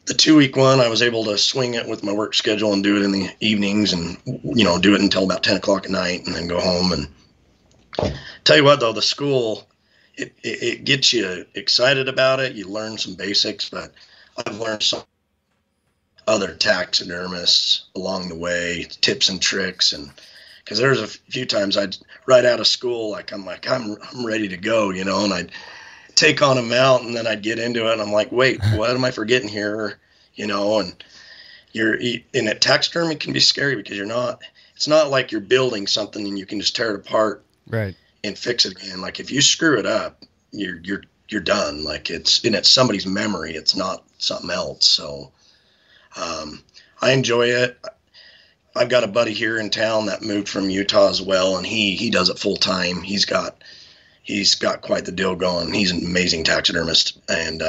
the 2-week one, I was able to swing it with my work schedule and do it in the evenings and, do it until about 10 o'clock at night and then go home. And tell you what, though, the school, it gets you excited about it. You learn some basics, but I've learned some other taxidermists along the way, tips and tricks, and Because there's a few times I'd right out of school, I'm ready to go, you know, and I'd take on a mount, and then I'd get into it, and I'm like, wait, what am I forgetting here, you know? And in a taxidermy can be scary because it's not like you're building something and you can just tear it apart, right, and fix it again. Like if you screw it up, you're done. Like it's somebody's memory. It's not something else. So I enjoy it. I've got a buddy here in town that moved from Utah as well, and he does it full time. He's got quite the deal going. He's an amazing taxidermist, and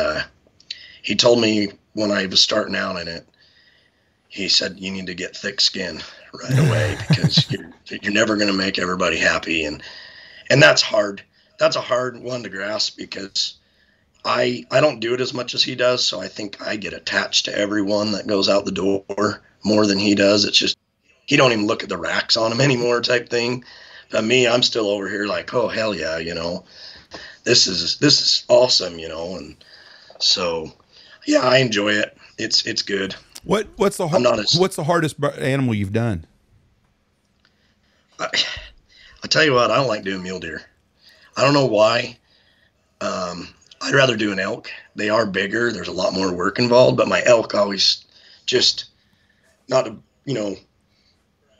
he told me when I was starting out in it, he said you need to get thick skin right away because you're never going to make everybody happy, and that's hard. That's a hard one to grasp because I don't do it as much as he does, so I think I get attached to everyone that goes out the door more than he does. It's just he don't even look at the racks on him anymore type thing. But me, I'm still over here like, oh hell yeah, you know, this is awesome, you know. And so yeah, I enjoy it. It's good. What's the hardest animal you've done? I tell you what, I don't like doing mule deer. I don't know why. I'd rather do an elk. They are bigger. There's a lot more work involved, but my elk always just, not to, you know,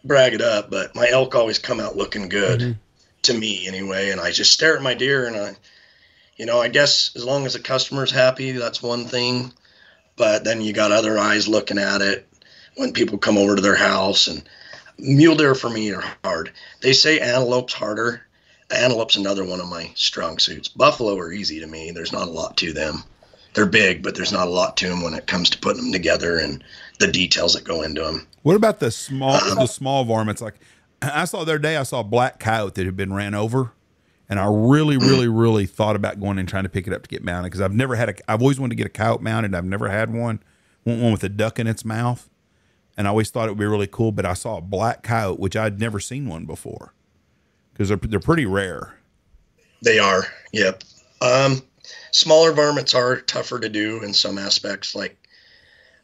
brag it up, but my elk always come out looking good to me anyway. And I just stare at my deer, and I guess as long as the customer's happy, that's one thing. But then you got other eyes looking at it when people come over to their house. And mule deer for me are hard. They say antelope's harder. Antelope's another one of my strong suits. Buffalo are easy to me. There's not a lot to them. They're big, but there's not a lot to them when it comes to putting them together and the details that go into them. What about the small varmints? Like I saw the other day, I saw a black coyote that had been ran over, and I really thought about going and trying to pick it up to get mounted because I've always wanted to get a coyote mounted. I've never had one. Want one with a duck in its mouth, and I always thought it would be really cool. But I saw a black coyote, which I'd never seen one before, because they're pretty rare. They are, yep. Smaller varmints are tougher to do in some aspects. Like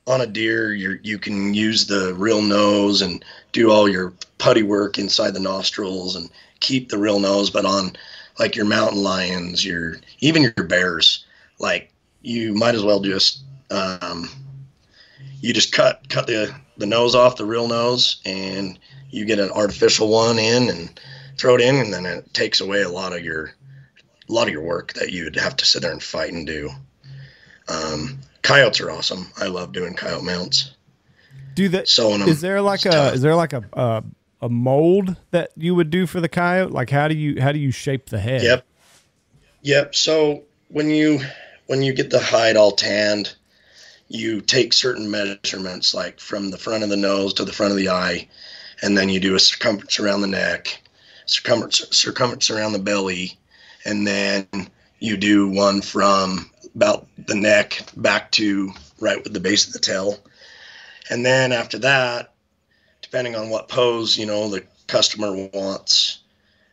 on a deer, you can use the real nose and do all your putty work inside the nostrils and keep the real nose. But on like your mountain lions, even your bears, like you might as well just you just cut the nose off, the real nose, and you get an artificial one in and throw it in, and then it takes away a lot of your work that you'd have to sit there and fight and do. Coyotes are awesome. I love doing coyote mounts. Sewing them. Is there like a mold that you would do for the coyote? Like how do you shape the head? Yep. So when you get the hide all tanned, you take certain measurements, like from the front of the nose to the front of the eye, and then you do a circumference around the neck, circumference around the belly, and then you do one from about the neck back to right with the base of the tail. And then after that, depending on what pose, the customer wants,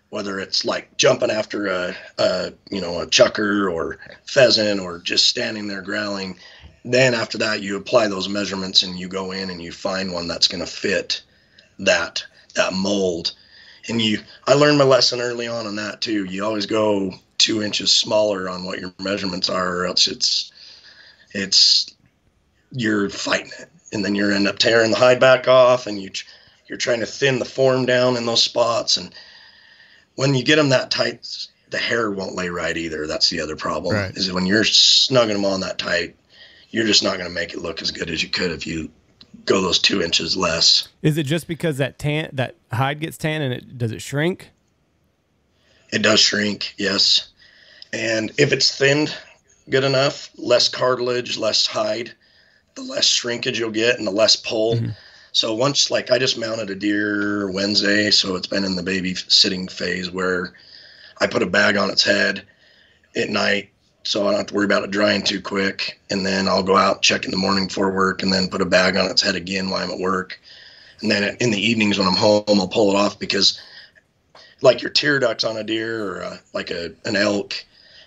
whether it's like jumping after a chucker or pheasant or just standing there growling, then after that you apply those measurements and you go in and you find one that's going to fit that mold. And I learned my lesson early on that too. You always go 2 inches smaller on what your measurements are, or else you're fighting it, and then you end up tearing the hide back off, and you're trying to thin the form down in those spots. And when you get them that tight, the hair won't lay right either. That's the other problem, right? Is when you're snugging them on that tight, you're just not going to make it look as good as you could if you go those 2 inches less. Is it just because that hide gets tan and does it shrink? It does shrink, yes. And if it's thinned good enough, less cartilage, less hide, the less shrinkage you'll get and the less pull. Mm-hmm. So once, like I just mounted a deer Wednesday, so it's been in the baby sitting phase where I put a bag on its head at night so I don't have to worry about it drying too quick. And then I'll go out, check in the morning for work, and then put a bag on its head again while I'm at work. And then in the evenings when I'm home, I'll pull it off, because like your tear ducts on a deer or an elk,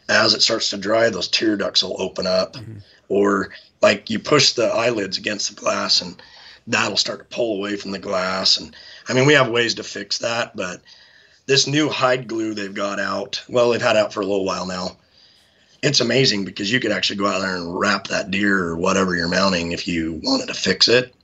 as it starts to dry, those tear ducts will open up. Mm-hmm. Or like you push the eyelids against the glass and that'll start to pull away from the glass. And I mean, we have ways to fix that, but this new hide glue they've got out, well, they've had out for a little while now. It's amazing because you could actually go out there and wrap that deer or whatever you're mounting if you wanted to fix it,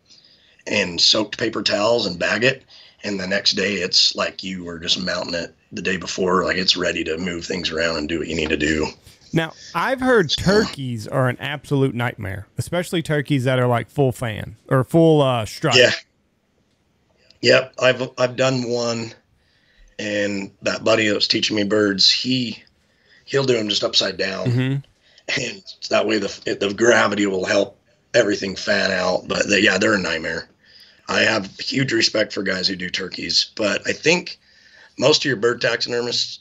and soaked paper towels and bag it. And the next day it's like you were just mounting it the day before, like it's ready to move things around and do what you need to do. Now, I've heard turkeys are an absolute nightmare, especially turkeys that are like full fan or full strut. Yeah. Yep. I've done one, and that buddy that was teaching me birds, he'll do them just upside down. Mm-hmm. And that way the gravity will help everything fan out. But they're a nightmare. I have huge respect for guys who do turkeys, but I think most of your bird taxidermists,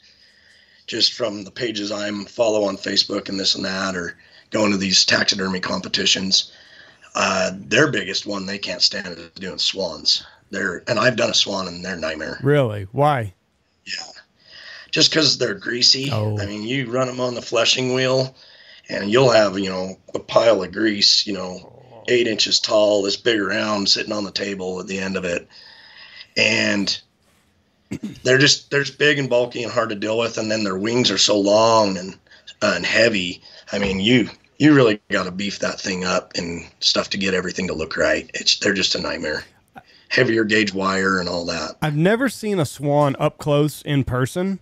just from the pages I'm follow on Facebook and this and that, or going to these taxidermy competitions, their biggest one they can't stand is doing swans. And I've done a swan and they're a nightmare. Really? Why? Yeah. Just because they're greasy. Oh. I mean, you run them on the fleshing wheel and you'll have, a pile of grease, 8 inches tall, this big round sitting on the table at the end of it. And they're just big and bulky and hard to deal with. And then their wings are so long and heavy. I mean, you really got to beef that thing up and stuff to get everything to look right. They're just a nightmare. Heavier gauge wire and all that. I've never seen a swan up close in person.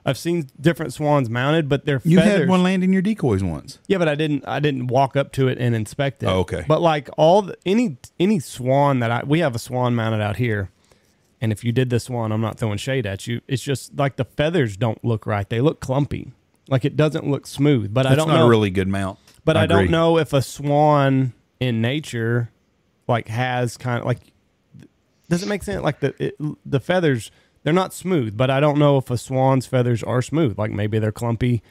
I've seen different swans mounted, but their feathers. You had one land in your decoys once. Yeah, but I didn't walk up to it and inspect it. Oh, okay. But like any swan we have a swan mounted out here, and if you did this swan, I'm not throwing shade at you. It's just like the feathers don't look right. They look clumpy. Like it doesn't look smooth. But I don't know. That's not a really good mount. But I don't know if a swan in nature like has kind of like. Does it make sense? Like the feathers, they're not smooth, but I don't know if a swan's feathers are smooth. Like maybe they're clumpy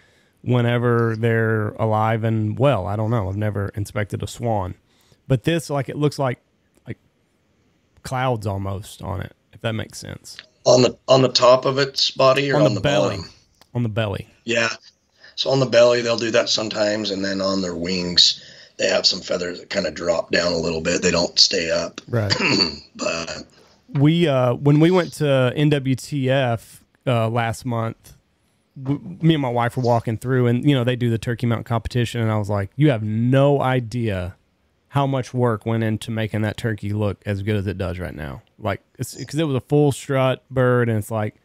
whenever they're alive and well. I don't know. I've never inspected a swan. But this, like, it looks like clouds almost on it, if that makes sense. On the top of its body or on the belly? bottom? On the belly. Yeah. So on the belly, they'll do that sometimes, and then on their wings, they have some feathers that kind of drop down a little bit. They don't stay up. Right. But when we went to NWTF last month, me and my wife were walking through, and they do the turkey mount competition, and I was like, you have no idea how much work went into making that turkey look as good as it does right now. Like, it's because it was a full strut bird, and it's like,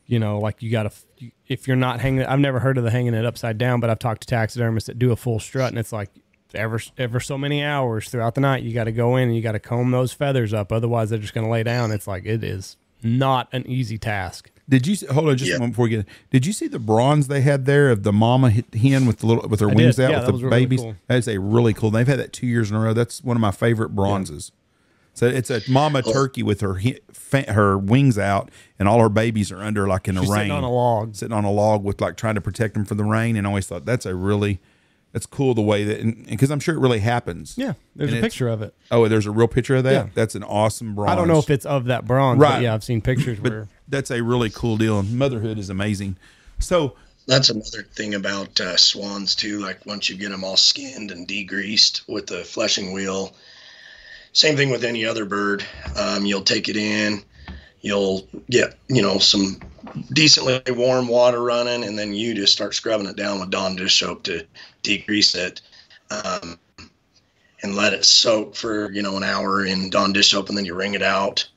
like you got to, if you're not hanging, I've never heard of the hanging it upside down, but I've talked to taxidermists that do a full strut, and it's like, ever so many hours throughout the night, you got to go in and you got to comb those feathers up. Otherwise, they're just going to lay down. It's like, it is not an easy task. Did you hold on just a moment before we get? Did you see the bronze they had there of the mama hen with her wings out with the babies? Really cool. That's a really cool. They've had that 2 years in a row. That's one of my favorite bronzes. Yeah. So it's a mama turkey with her wings out, and all her babies are under like in the rain, sitting on a log with like trying to protect them from the rain. And I always thought that's cool the way that, because I'm sure it really happens. Yeah, there's a picture of it. Oh, there's a real picture of that? Yeah. That's an awesome bronze. I don't know if it's of that bronze, right. But yeah, I've seen pictures where. That's a really cool deal, and motherhood is amazing. So that's another thing about swans too. Like once you get them all skinned and degreased with the fleshing wheel, same thing with any other bird. You'll take it in, you'll get some decently warm water running, and then you just start scrubbing it down with Dawn dish soap to degrease it, and let it soak for an hour in Dawn dish soap, and then you wring it out.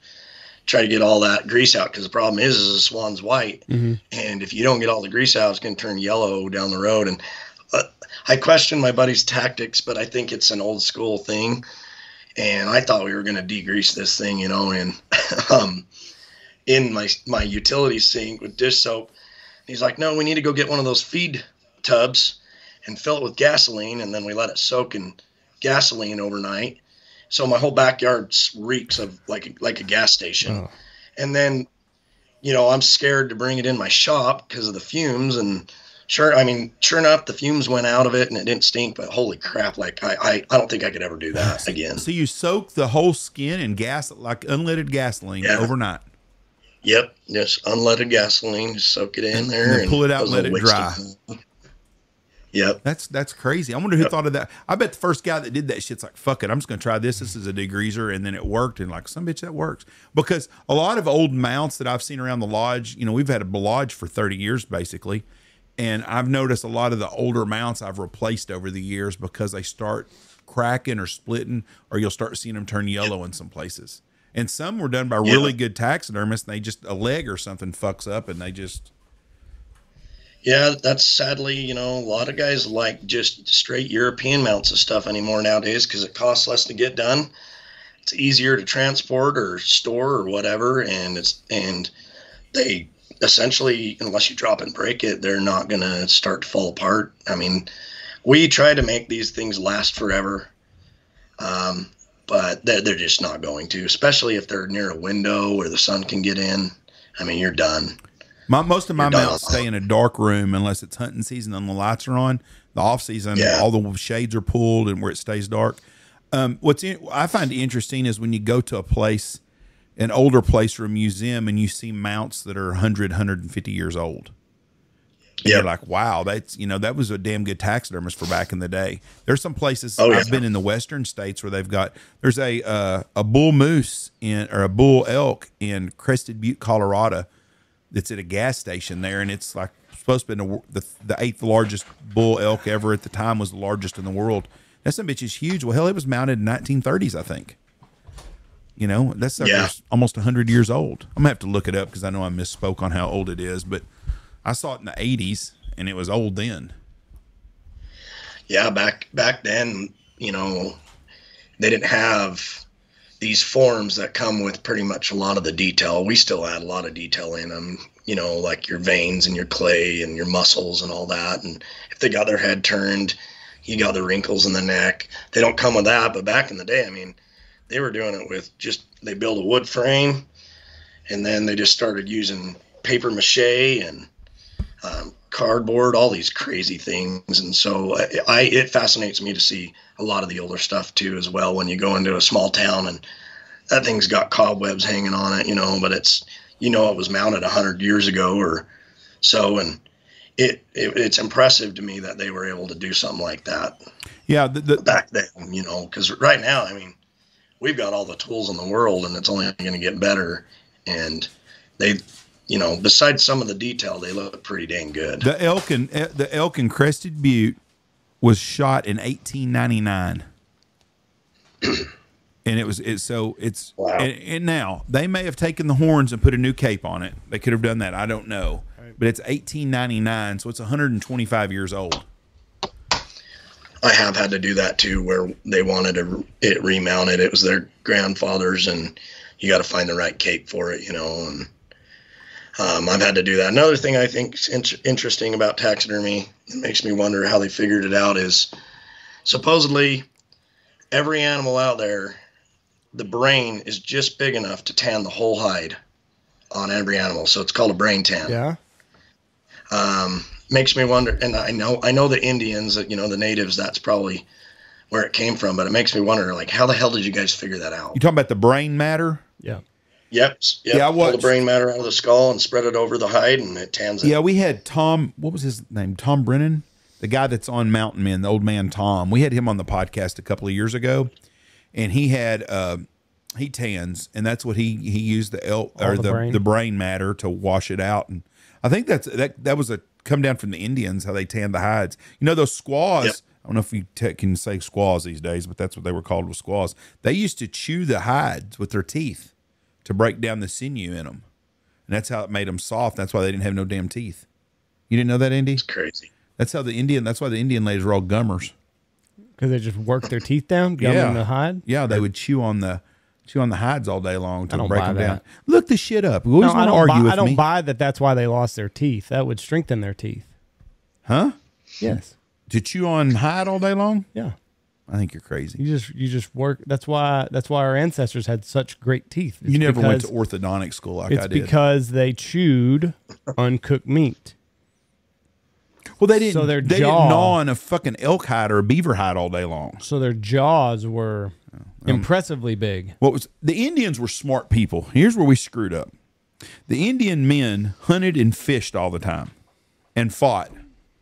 Try to get all that grease out, because the problem is the swan's white, mm-hmm. and if you don't get all the grease out, it's going to turn yellow down the road. And I question my buddy's tactics, but I think it's an old school thing, and I thought we were going to degrease this thing, and in my utility sink with dish soap. He's like, no, we need to go get one of those feed tubs and fill it with gasoline, and then we let it soak in gasoline overnight. So my whole backyard reeks of like a gas station. Oh. And then, I'm scared to bring it in my shop because of the fumes. And sure enough, the fumes went out of it and it didn't stink. But holy crap, like I don't think I could ever do that again. So you soak the whole skin in gas, like unleaded gasoline, overnight. Yep, just unleaded gasoline. Just soak it in there and pull it out and let it dry. Yep. That's crazy. I wonder who thought of that. I bet the first guy that did that shit's like, fuck it, I'm just gonna try this. This is a degreaser, and then it worked, and like, some bitch, that works. Because a lot of old mounts that I've seen around the lodge, you know, we've had a lodge for 30 years basically, and I've noticed a lot of the older mounts I've replaced over the years because they start cracking or splitting, or you'll start seeing them turn yellow in some places. And some were done by really good taxidermists, and they just, a leg or something fucks up, and they just. Yeah, that's sadly, you know, a lot of guys like just straight European mounts of stuff anymore nowadays because it costs less to get done. It's easier to transport or store or whatever, and they essentially, unless you drop and break it, they're not going to start to fall apart. I mean, we try to make these things last forever, but they're just not going to, especially if they're near a window where the sun can get in. I mean, you're done. Most of my mounts stay in a dark room unless it's hunting season and the lights are on. The off season, all the shades are pulled and where it stays dark. I find interesting is when you go to a place, an older place or a museum, and you see mounts that are 100, 150 years old. And you're like, wow, that's, you know, that was a damn good taxidermist for back in the day. There's some places I've been in the western states where there's a bull moose or a bull elk in Crested Butte, Colorado. That's at a gas station there, and it's like supposed to be the 8th largest bull elk ever at the time, was the largest in the world. That some bitch is huge. Well, hell, it was mounted in 1930s, I think. You know, that's almost 100 years old. I'm gonna have to look it up because I know I misspoke on how old it is, but I saw it in the 80s, and it was old then. Yeah, back then, you know, they didn't have these forms that come with pretty much a lot of the detail. We still add a lot of detail in them, you know, like your veins and your clay and your muscles and all that. And if they got their head turned, you got the wrinkles in the neck. They don't come with that, but back in the day, I mean, they were doing it with they build a wood frame, and then they just started using paper mache and cardboard, all these crazy things. And so it fascinates me to see a lot of the older stuff too, as well. When you go into a small town and that thing's got cobwebs hanging on it, you know, but it's, you know, it was mounted 100 years ago or so. And it's impressive to me that they were able to do something like that. Yeah. Back then, you know, because right now, I mean, we've got all the tools in the world, and it's only going to get better. And they, you know, besides some of the detail, they look pretty dang good. The elk in Crested Butte was shot in 1899, and wow. And now they may have taken the horns and put a new cape on it. They could have done that. I don't know, but it's 1899, so it's 125 years old. I have had to do that too, where they wanted it remounted. It was their grandfather's, and you got to find the right cape for it, you know. And I've had to do that. Another thing I think is interesting about taxidermy, it makes me wonder how they figured it out, is supposedly every animal out there, the brain is just big enough to tan the whole hide on every animal. So it's called a brain tan. Yeah. Makes me wonder, and I know the Indians, you know, the natives, that's probably where it came from, but it makes me wonder, like, how the hell did you guys figure that out? You talking about the brain matter? Yeah. Yep. Yeah, pull the brain matter out of the skull and spread it over the hide, and it tans it. Yeah, we had Tom, what was his name? Tom Brennan? The guy that's on Mountain Men, the old man Tom. We had him on the podcast a couple of years ago, and he had he tans, and that's what he used the brain matter to wash it out. And I think that was come down from the Indians, how they tanned the hides. You know those squaws. Yep. I don't know if you can say squaws these days, but that's what they were called, was squaws. They used to chew the hides with their teeth to break down the sinew in them, and that's how it made them soft. That's why they didn't have no damn teeth. You didn't know that, Andy? It's crazy. That's why the Indian ladies were all gummers. Because they just worked their teeth down, gumming the hide? Yeah, they would chew on the hides all day long to break them down. Look this shit up. We always want to argue with me. I don't buy that that's why they lost their teeth. That would strengthen their teeth. Huh? Yes. To chew on hide all day long? Yeah. I think you're crazy. You just work. That's why our ancestors had such great teeth. You never went to orthodontic school like I did. It's because they chewed uncooked meat. Well, they didn't gnaw on a fucking elk hide or a beaver hide all day long. So their jaws were impressively big. The Indians were smart people. Here's where we screwed up. The Indian men hunted and fished all the time and fought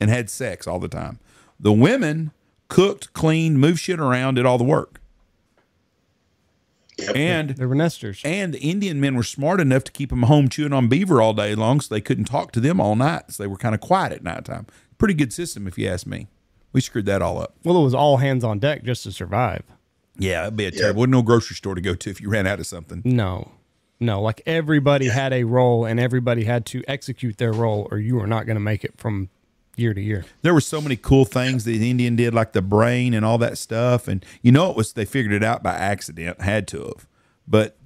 and had sex all the time. The women cooked, cleaned, moved shit around, did all the work. Yep. And They were nesters. And the Indian men were smart enough to keep them home chewing on beaver all day long, so they couldn't talk to them all night. So they were kind of quiet at nighttime. Pretty good system, if you ask me. We screwed that all up. Well, it was all hands on deck just to survive. Yeah, it'd be a terrible. Wasn't no grocery store to go to if you ran out of something. No. Like everybody had a role and everybody had to execute their role or you were not going to make it from year to year. There were so many cool things the Indian did, like the brain and all that stuff. And you know, they figured it out by accident, had to have. But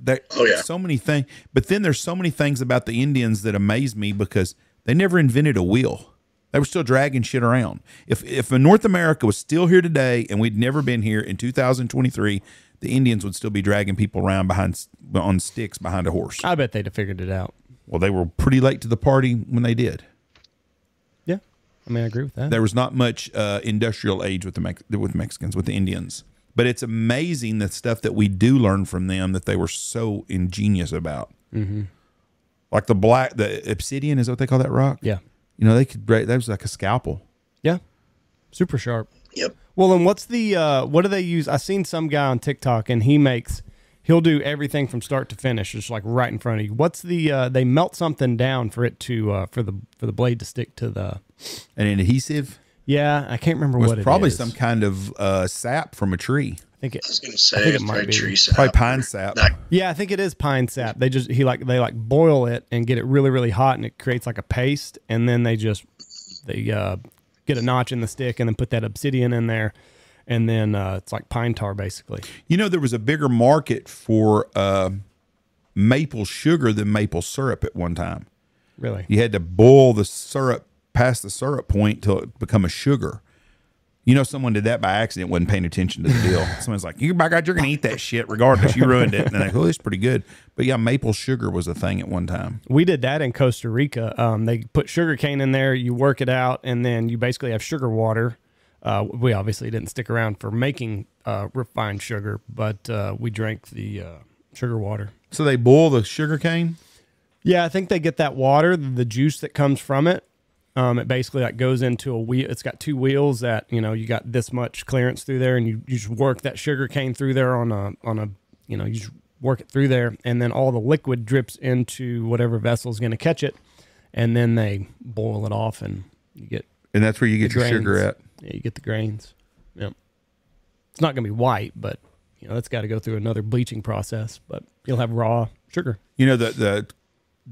so many things. But then there's so many things about the Indians that amaze me because they never invented a wheel. They were still dragging shit around. If North America was still here today and we'd never been here in 2023, the Indians would still be dragging people around on sticks behind a horse. I bet they'd have figured it out. Well, they were pretty late to the party when they did. Yeah. I mean, I agree with that. There was not much industrial age with Mexicans, with the Indians. But it's amazing the stuff that we do learn from them that they were so ingenious about. Mm-hmm. Like the obsidian, is what they call that rock? Yeah. You know, that was like a scalpel. Yeah. Super sharp. Yep. Well, and what do they use? I seen some guy on TikTok and he'll do everything from start to finish, just like right in front of you. What's they melt something down for it to, for the blade to stick to an adhesive? Yeah. I can't remember what it is. Probably some kind of sap from a tree. I was going to say it might be tree sap. Probably pine sap. Yeah, I think it is pine sap. They boil it and get it really, really hot, and it creates like a paste. And then they get a notch in the stick and then put that obsidian in there, and then it's like pine tar basically. You know, there was a bigger market for maple sugar than maple syrup at one time. Really? You had to boil the syrup past the syrup point till it become a sugar. You know, someone did that by accident, wasn't paying attention to the deal. Someone's like, by God, you're going to eat that shit regardless. You ruined it. And they're like, oh, it's pretty good. But yeah, maple sugar was a thing at one time. We did that in Costa Rica. They put sugar cane in there, you work it out, and then you basically have sugar water. We obviously didn't stick around for making refined sugar, but we drank the sugar water. So they boil the sugar cane? Yeah, I think they get that water, the juice that comes from it. It basically like goes into a wheel. It's got two wheels that, you got this much clearance through there, and you just work that sugar cane through there on a you just work it through there, and then all the liquid drips into whatever vessel is going to catch it, and then they boil it off, and you get. And that's where you get your sugar at. Yeah, you get the grains. Yep. It's not going to be white, but that's got to go through another bleaching process. But you'll have raw sugar.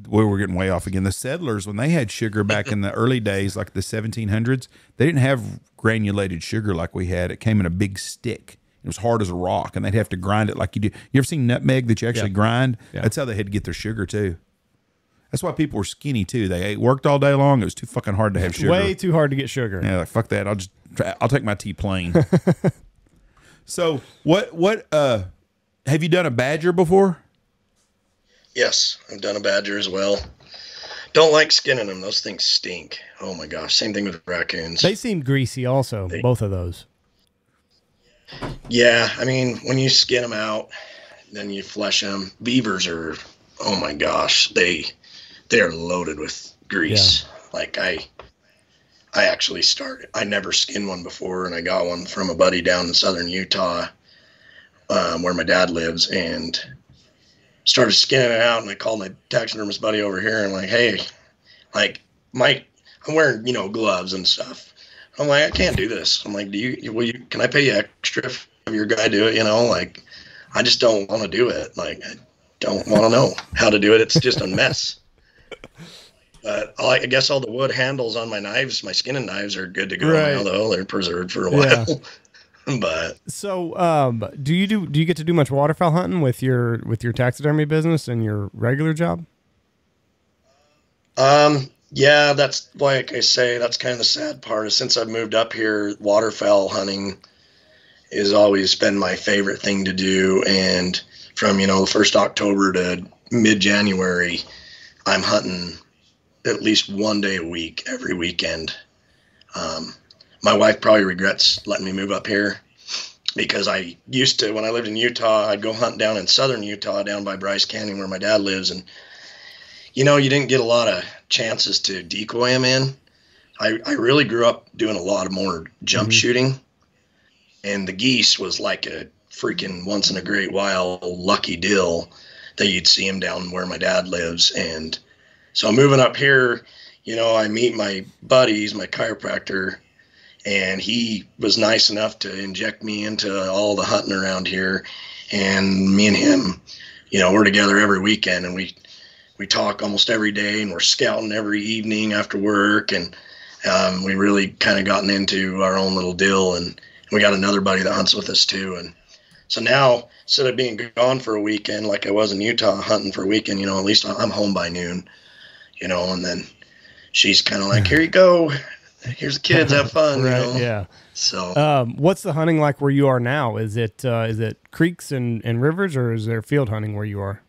We're getting way off again. The settlers, when they had sugar back in the early days, like the 1700s, they didn't have granulated sugar like we had. It came in a big stick. It was hard as a rock, and they'd have to grind it like you do. You ever seen nutmeg that you actually grind? Yeah. That's how they had to get their sugar, too. That's why people were skinny, too. They worked all day long. It was too fucking hard to have sugar. Way too hard to get sugar. Yeah, like, fuck that. I'll take my tea plain. So, what have you done a badger before? Yes, I've done a badger as well. Don't like skinning them. Those things stink. Oh my gosh. Same thing with raccoons. They seem greasy also, both of those. Yeah, I mean, when you skin them out, then you flesh them. Beavers are, oh my gosh, they are loaded with grease. Yeah. Like I actually I never skinned one before, and I got one from a buddy down in southern Utah, where my dad lives, and started skinning it out, and I called my taxidermist buddy over here and like, hey, like I'm wearing, gloves and stuff. I'm like, I can't do this. I'm like, can I pay you extra if your guy do it? Like, I just don't want to do it. Like, I don't want to know how to do it. It's just a mess. But I guess all the wood handles on my knives, my skinning knives are good to go now though. They're preserved for a while. But so, do you get to do much waterfowl hunting with your taxidermy business and your regular job? Yeah, that's like I say, that's kind of the sad part is since I've moved up here, waterfowl hunting has always been my favorite thing to do. And from, the first October to mid-January, I'm hunting at least one day a week, every weekend. My wife probably regrets letting me move up here because I used to, when I lived in Utah, I'd go hunt down in southern Utah, down by Bryce Canyon where my dad lives. And, you didn't get a lot of chances to decoy them in. I really grew up doing a lot of more jump shooting, and the geese was like a freaking once in a great while lucky deal that you'd see them down where my dad lives. And so moving up here, you know, I meet my buddies, my chiropractor, and he was nice enough to inject me into all the hunting around here. And me and him, you know, we're together every weekend, and we talk almost every day, and we're scouting every evening after work. And we really kind of gotten into our own little deal, and we got another buddy that hunts with us too. And so now, instead of being gone for a weekend like I was in Utah hunting for a weekend, you know, at least I'm home by noon, you know. And then she's kind of like, here you go, here's the kids, have fun. Right, you know? yeah. So what's the hunting like where you are now? Is it creeks and rivers, or is there field hunting where you are?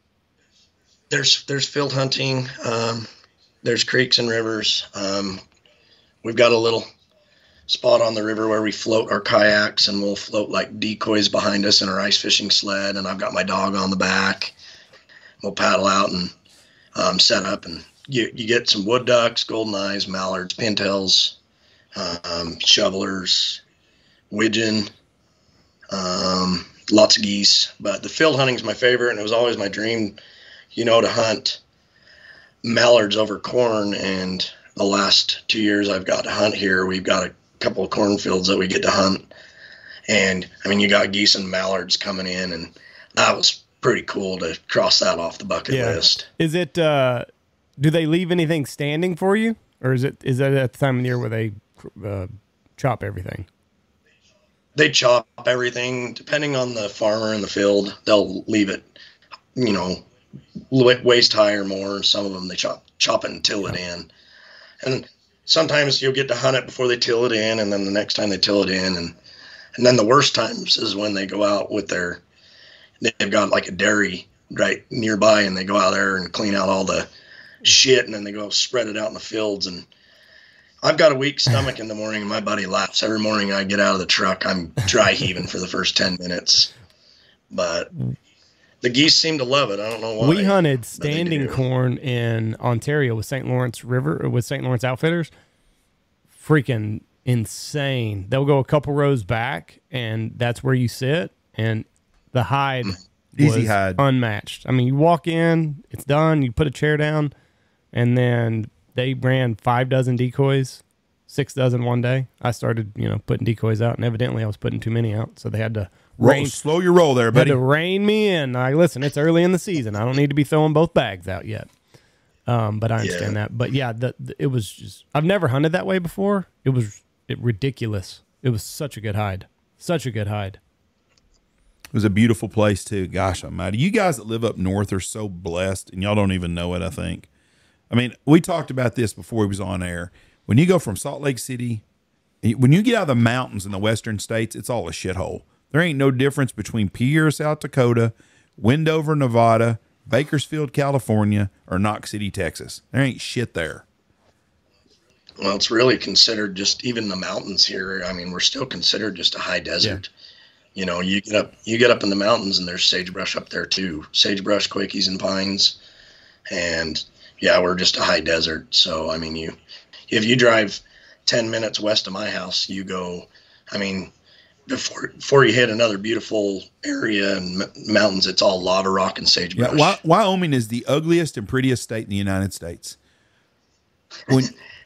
There's field hunting, there's creeks and rivers. We've got a little spot on the river where we float our kayaks, and we'll float like decoys behind us in our ice fishing sled, and I've got my dog on the back. We'll paddle out and set up, and you get some wood ducks, golden eyes, mallards, pintails, shovelers, widgeon, lots of geese. But the field hunting is my favorite, and it was always my dream, you know, to hunt mallards over corn. And the last 2 years I've got to hunt here, we've got a couple of cornfields that we get to hunt. And I mean, you got geese and mallards coming in, and that was pretty cool to cross that off the bucket list. Is it, do they leave anything standing for you, or is that at the time of the year where they chop everything? They chop everything depending on the farmer in the field. They'll leave it, you know, waist high or more. Some of them they chop it and till it in. And sometimes you'll get to hunt it before they till it in, and then the next time they till it in. And then the worst times is when they go out with they've got like a dairy right nearby, and they go out there and clean out all the shit, and then they go spread it out in the fields. And I've got a weak stomach in the morning, and my buddy laughs. Every morning I get out of the truck, I'm dry heaving for the first 10 minutes. But the geese seem to love it. I don't know why. We hunted standing corn in Ontario with St. Lawrence River, or with St. Lawrence Outfitters. Freaking insane. They'll go a couple rows back, and that's where you sit, and the hide Easy was hide. unmatched. I mean, you walk in, it's done, you put a chair down, and then they ran 5 dozen decoys, 6 dozen one day. I started, you know, putting decoys out, and evidently I was putting too many out, so they had to slow your roll there, buddy. had to rein me in. Listen, it's early in the season. I don't need to be throwing both bags out yet. But I understand that. But yeah, it was just, I've never hunted that way before. It was ridiculous. It was such a good hide. Such a good hide. It was a beautiful place too. Gosh almighty. You guys that live up north are so blessed, and y'all don't even know it, I think. I mean, we talked about this before we was on air. When you go from Salt Lake City, when you get out of the mountains in the western states, it's all a shithole. There ain't no difference between Pierre, South Dakota, Wendover, Nevada, Bakersfield, California, or Knox City, Texas. There ain't shit there. Well, it's really considered just, even the mountains here, I mean, we're still considered just a high desert. Yeah. You know, you get up in the mountains, and there's sagebrush up there too. Sagebrush, quakies, and pines. And yeah, we're just a high desert. So, I mean, if you drive 10 minutes west of my house, you go, I mean, before you hit another beautiful area and mountains, it's all lava rock and sagebrush. Yeah, Wyoming is the ugliest and prettiest state in the United States.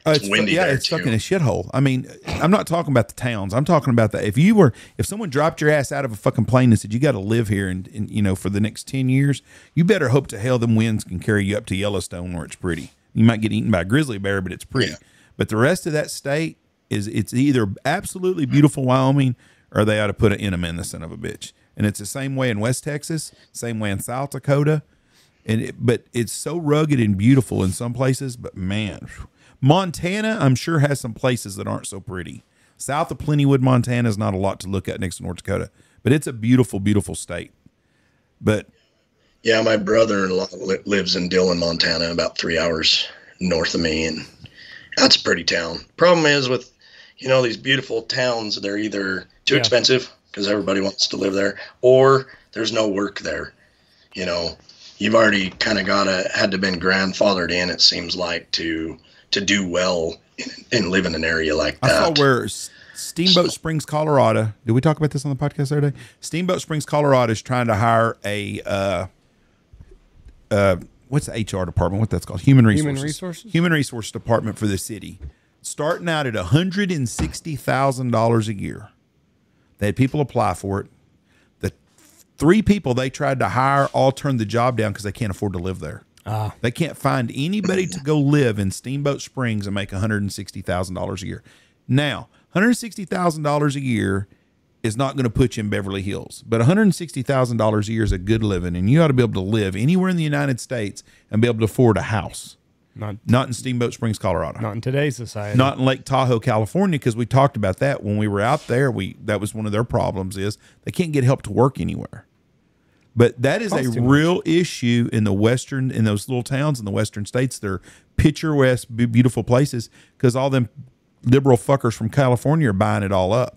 It's windy there, it's fucking a shithole. I mean, I'm not talking about the towns. I'm talking about if someone dropped your ass out of a fucking plane and said, you got to live here and, you know, for the next 10 years, you better hope to hell them winds can carry you up to Yellowstone where it's pretty. You might get eaten by a grizzly bear, but it's pretty. Yeah. But the rest of that state it's either absolutely beautiful Wyoming, or they ought to put an enema in the son of a bitch. And it's the same way in West Texas, same way in South Dakota. But it's so rugged and beautiful in some places. But man, Montana, I'm sure, has some places that aren't so pretty. South of Plentywood, Montana is not a lot to look at next to North Dakota. But it's a beautiful, beautiful state. But yeah, my brother-in-law lives in Dillon, Montana, about 3 hours north of me. And that's a pretty town. Problem is with, you know, these beautiful towns, they're either too expensive because everybody wants to live there, or there's no work there. You know, you've already kind of had to been grandfathered in, it seems like, to do well and live in an area like I that. saw where Steamboat Springs, Colorado. Did we talk about this on the podcast the other day? Steamboat Springs, Colorado is trying to hire a what's the HR department? What that's called? Human resources. Human resource department for the city, starting out at $160,000 a year. They had people apply for it. The 3 people they tried to hire all turned the job down because they can't afford to live there. They can't find anybody to go live in Steamboat Springs and make $160,000 a year. Now, $160,000 a year is not going to put you in Beverly Hills, but $160,000 a year is a good living, and you ought to be able to live anywhere in the United States and be able to afford a house. Not in Steamboat Springs, Colorado. Not in today's society. Not in Lake Tahoe, California, because we talked about that when we were out there. That was one of their problems is they can't get help to work anywhere. But that is a real issue in in those little towns in the western states. They're picturesque, beautiful places because all them liberal fuckers from California are buying it all up.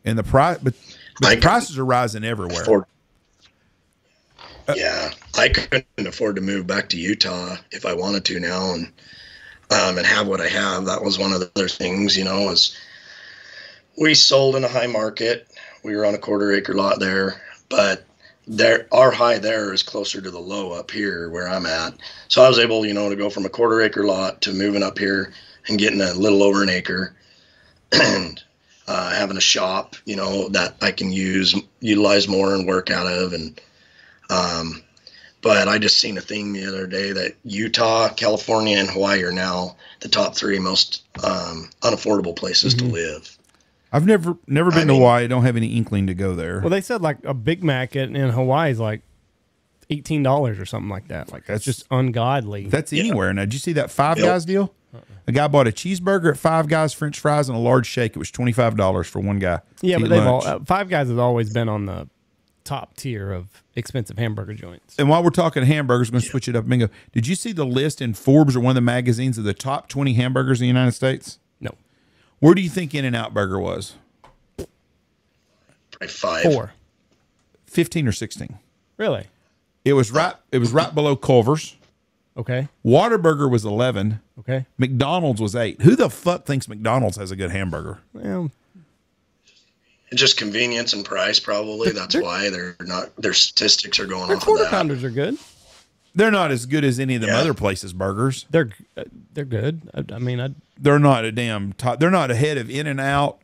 And the price, but the prices are rising everywhere. Yeah, I couldn't afford to move back to Utah if I wanted to now and have what I have. That was one of the other things, is we sold in a high market. We were on a 1/4 acre lot there, but our high there is closer to the low up here where I'm at. So I was able, to go from a 1/4 acre lot to moving up here and getting a little over an acre and having a shop, that I can utilize more and work out of. And, but I just seen a thing the other day that Utah, California, and Hawaii are now the top 3 most unaffordable places to live. I've never been to Hawaii. I don't have any inkling to go there. Well, they said like a Big Mac in Hawaii is like $18 or something like that. Like that's just ungodly. That's anywhere. Now, did you see that Five Guys deal? A guy bought a cheeseburger at Five Guys, French fries, and a large shake. It was $25 for one guy. Yeah, but Five Guys has always been on the top tier of expensive hamburger joints. And while we're talking hamburgers, I'm going to switch it up. Bingo. Did you see the list in Forbes or one of the magazines of the top 20 hamburgers in the United States? No. Where do you think In-N-Out Burger was? Probably 5. 4. 15 or 16. Really? It was right below Culver's. Okay. Whataburger was 11. Okay. McDonald's was 8. Who the fuck thinks McDonald's has a good hamburger? Well, just convenience and price, probably. That's why their statistics are going off of that. Quarter pounders are good. They're not as good as any of them other places' burgers. They're good. I mean, they're not a damn top. They're not ahead of In-N-Out,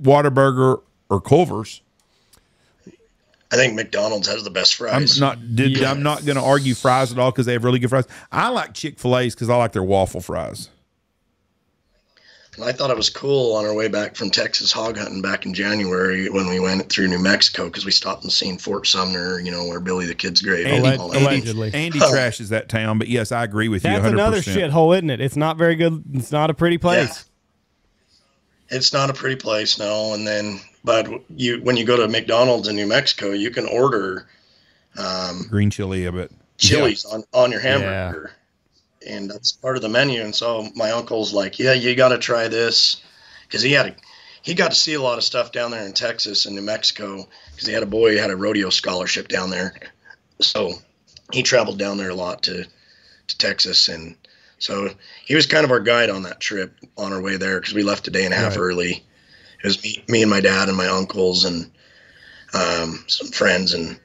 Whataburger, or Culver's. I think McDonald's has the best fries. I'm not going to argue fries at all because they have really good fries. I like Chick-fil-A's because I like their waffle fries. And I thought it was cool on our way back from Texas hog hunting back in January when we went through New Mexico because we stopped and seen Fort Sumner, where Billy the Kid's grave. Allegedly. Andy trashes that town, but yes, I agree with you 100%. That's another shithole, isn't it? It's not very good. It's not a pretty place. Yeah. It's not a pretty place, no. But when you go to McDonald's in New Mexico, you can order green chili, but chilies on your hamburger. Yeah. And that's part of the menu. And so my uncle's like, yeah, you got to try this. Because he got to see a lot of stuff down there in Texas and New Mexico because he had a boy who had a rodeo scholarship down there. So he traveled down there a lot to Texas. And so he was kind of our guide on that trip on our way there because we left a day and a half early. It was me and my dad and my uncles and some friends. And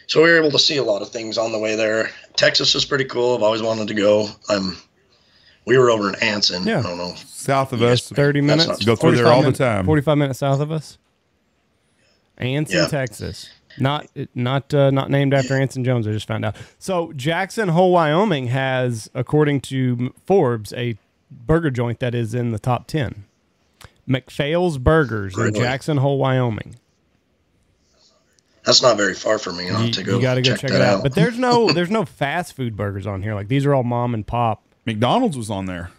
so we were able to see a lot of things on the way there. Texas was pretty cool. I've always wanted to go. We were over in Anson. Yeah. I don't know. South of us. 30 minutes. Go through there all the time. 45 minutes south of us. Anson, Texas. Not named after Anson Jones, I just found out. So Jackson Hole, Wyoming has, according to Forbes, a burger joint that is in the top 10. McPhail's Burgers in Jackson Hole, Wyoming. That's not very far from me. I'll have to go. You got to go check it out. But there's no fast food burgers on here. Like these are all mom and pop. McDonald's was on there.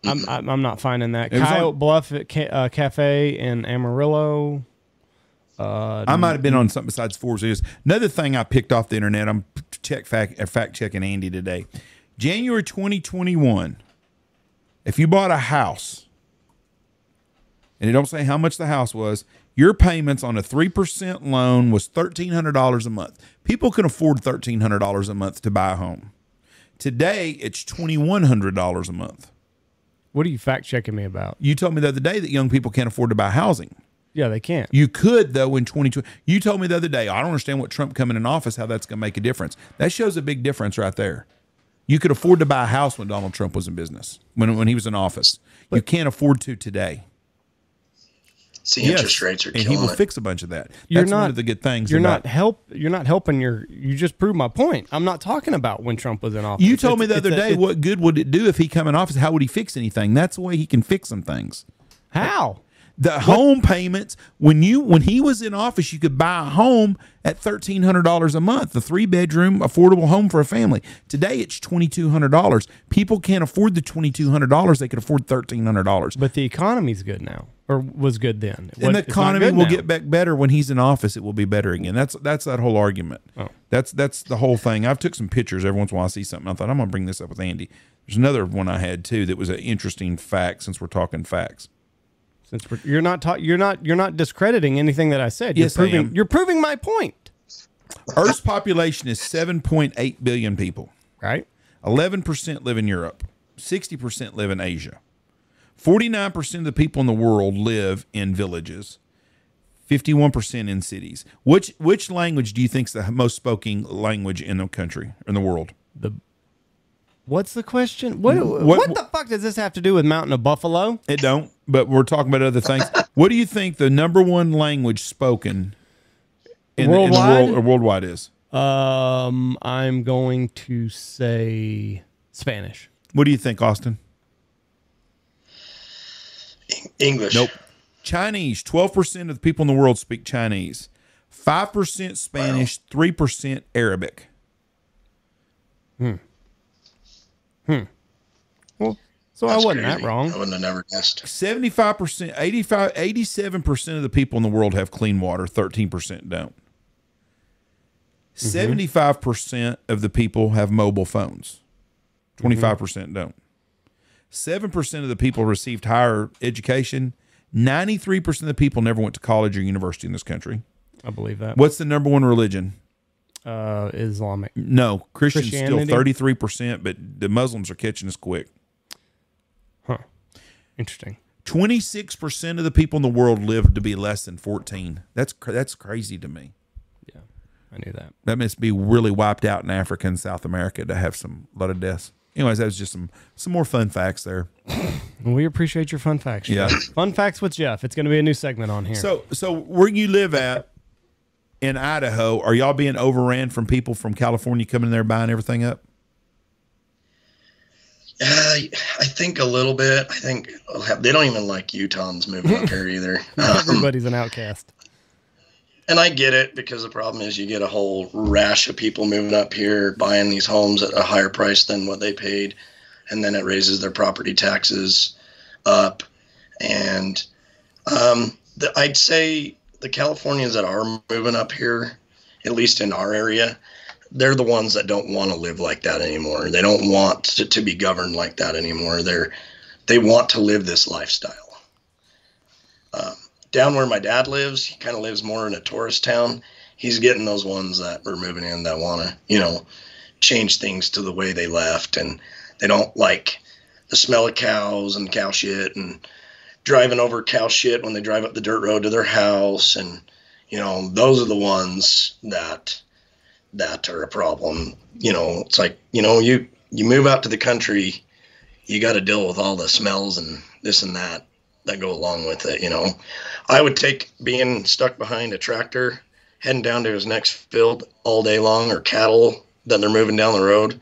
I'm not finding that. Coyote Bluff Cafe in Amarillo. I might have been on something besides Forbes. Another thing I picked off the internet. I'm fact checking Andy today. January 2021. If you bought a house, and it don't say how much the house was, your payments on a 3% loan was $1,300 a month. People can afford $1,300 a month to buy a home. Today, it's $2,100 a month. What are you fact checking me about? You told me the other day that young people can't afford to buy housing. Yeah, they can't. You could, though, in 2020. You told me the other day, I don't understand what Trump coming in office, how that's going to make a difference. That shows a big difference right there. You could afford to buy a house when Donald Trump was in business, when he was in office. But you can't afford to today. See, interest rates are killing it. And he will fix a bunch of that. That's one of the good things. You're not helping you just proved my point. I'm not talking about when Trump was in office. You told me the other day, what good would it do if he come in office? How would he fix anything? That's the way he can fix some things. How? The home payments, when he was in office, you could buy a home at $1,300 a month, the 3-bedroom affordable home for a family. Today it's $2,200. People can't afford the $2,200. They could afford $1,300. But the economy's good now, or was good then. And the economy will get back better when he's in office. It will be better again. That's that whole argument. Oh. That's the whole thing. I've took some pictures every once in a while. I see something. I thought I'm gonna bring this up with Andy. There's another one I had too that was an interesting fact. Since we're talking facts. Since you're not discrediting anything that I said. Yes, I am. You're proving my point. Earth's population is 7.8 billion people. Right. 11% live in Europe. 60% live in Asia. 49% of the people in the world live in villages. 51% in cities. Which language do you think is the most spoken language in the country, in the world? What's the question? What the fuck does this have to do with Mountain of Buffalo? It don't, but we're talking about other things. What do you think the number one language spoken in the world or worldwide is? I'm going to say Spanish. What do you think, Austin? English. Nope. Chinese. 12% of the people in the world speak Chinese. 5% Spanish. Wow. 3% Arabic. Well, so I wasn't that wrong. I wouldn't have never guessed. 75%, 87% of the people in the world have clean water. 13% don't. 75% of the people have mobile phones. 25% don't. 7% of the people received higher education. 93% of the people never went to college or university in this country. I believe that. What's the number one religion? Islamic. No, Christians still 33%, but the Muslims are catching us quick. Huh. Interesting. 26% of the people in the world live to be less than 14. That's crazy to me. Yeah, I knew that. That must be really wiped out in Africa and South America to have a lot of deaths. Anyways, that was just some more fun facts there. We appreciate your fun facts. Jeff. Yeah. Fun facts with Jeff. It's going to be a new segment on here. So where you live at in Idaho, are y'all being overran from people from California coming in there buying everything up? I think a little bit. I think they don't even like Utahns moving up here either. Everybody's an outcast. And I get it, because the problem is you get a whole rash of people moving up here, buying these homes at a higher price than what they paid. And then it raises their property taxes up. And I'd say the Californians that are moving up here, at least in our area, they're the ones that don't want to live like that anymore. They don't want to be governed like that anymore. They want to live this lifestyle. Down where my dad lives, he kind of lives more in a tourist town. He's getting those ones that are moving in that want to, change things to the way they left. And they don't like the smell of cows and cow shit and driving over cow shit when they drive up the dirt road to their house. And, those are the ones that are a problem. It's like, you move out to the country, you got to deal with all the smells and this and that go along with it. I would take being stuck behind a tractor, heading down to his next field all day long, or cattle that they're moving down the road.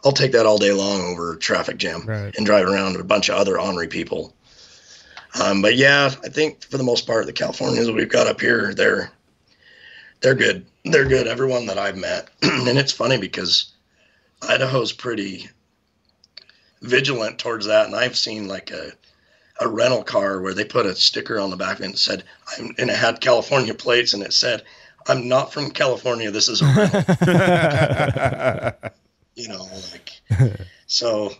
I'll take that all day long over traffic jam and drive around with a bunch of other ornery people. But yeah, I think for the most part, the Californians we've got up here, they're good. They're good. Everyone that I've met. And it's funny because Idaho's pretty vigilant towards that. And I've seen like a rental car where they put a sticker on the back of it and said, and it had California plates, and it said, "I'm not from California. This is a rental." So,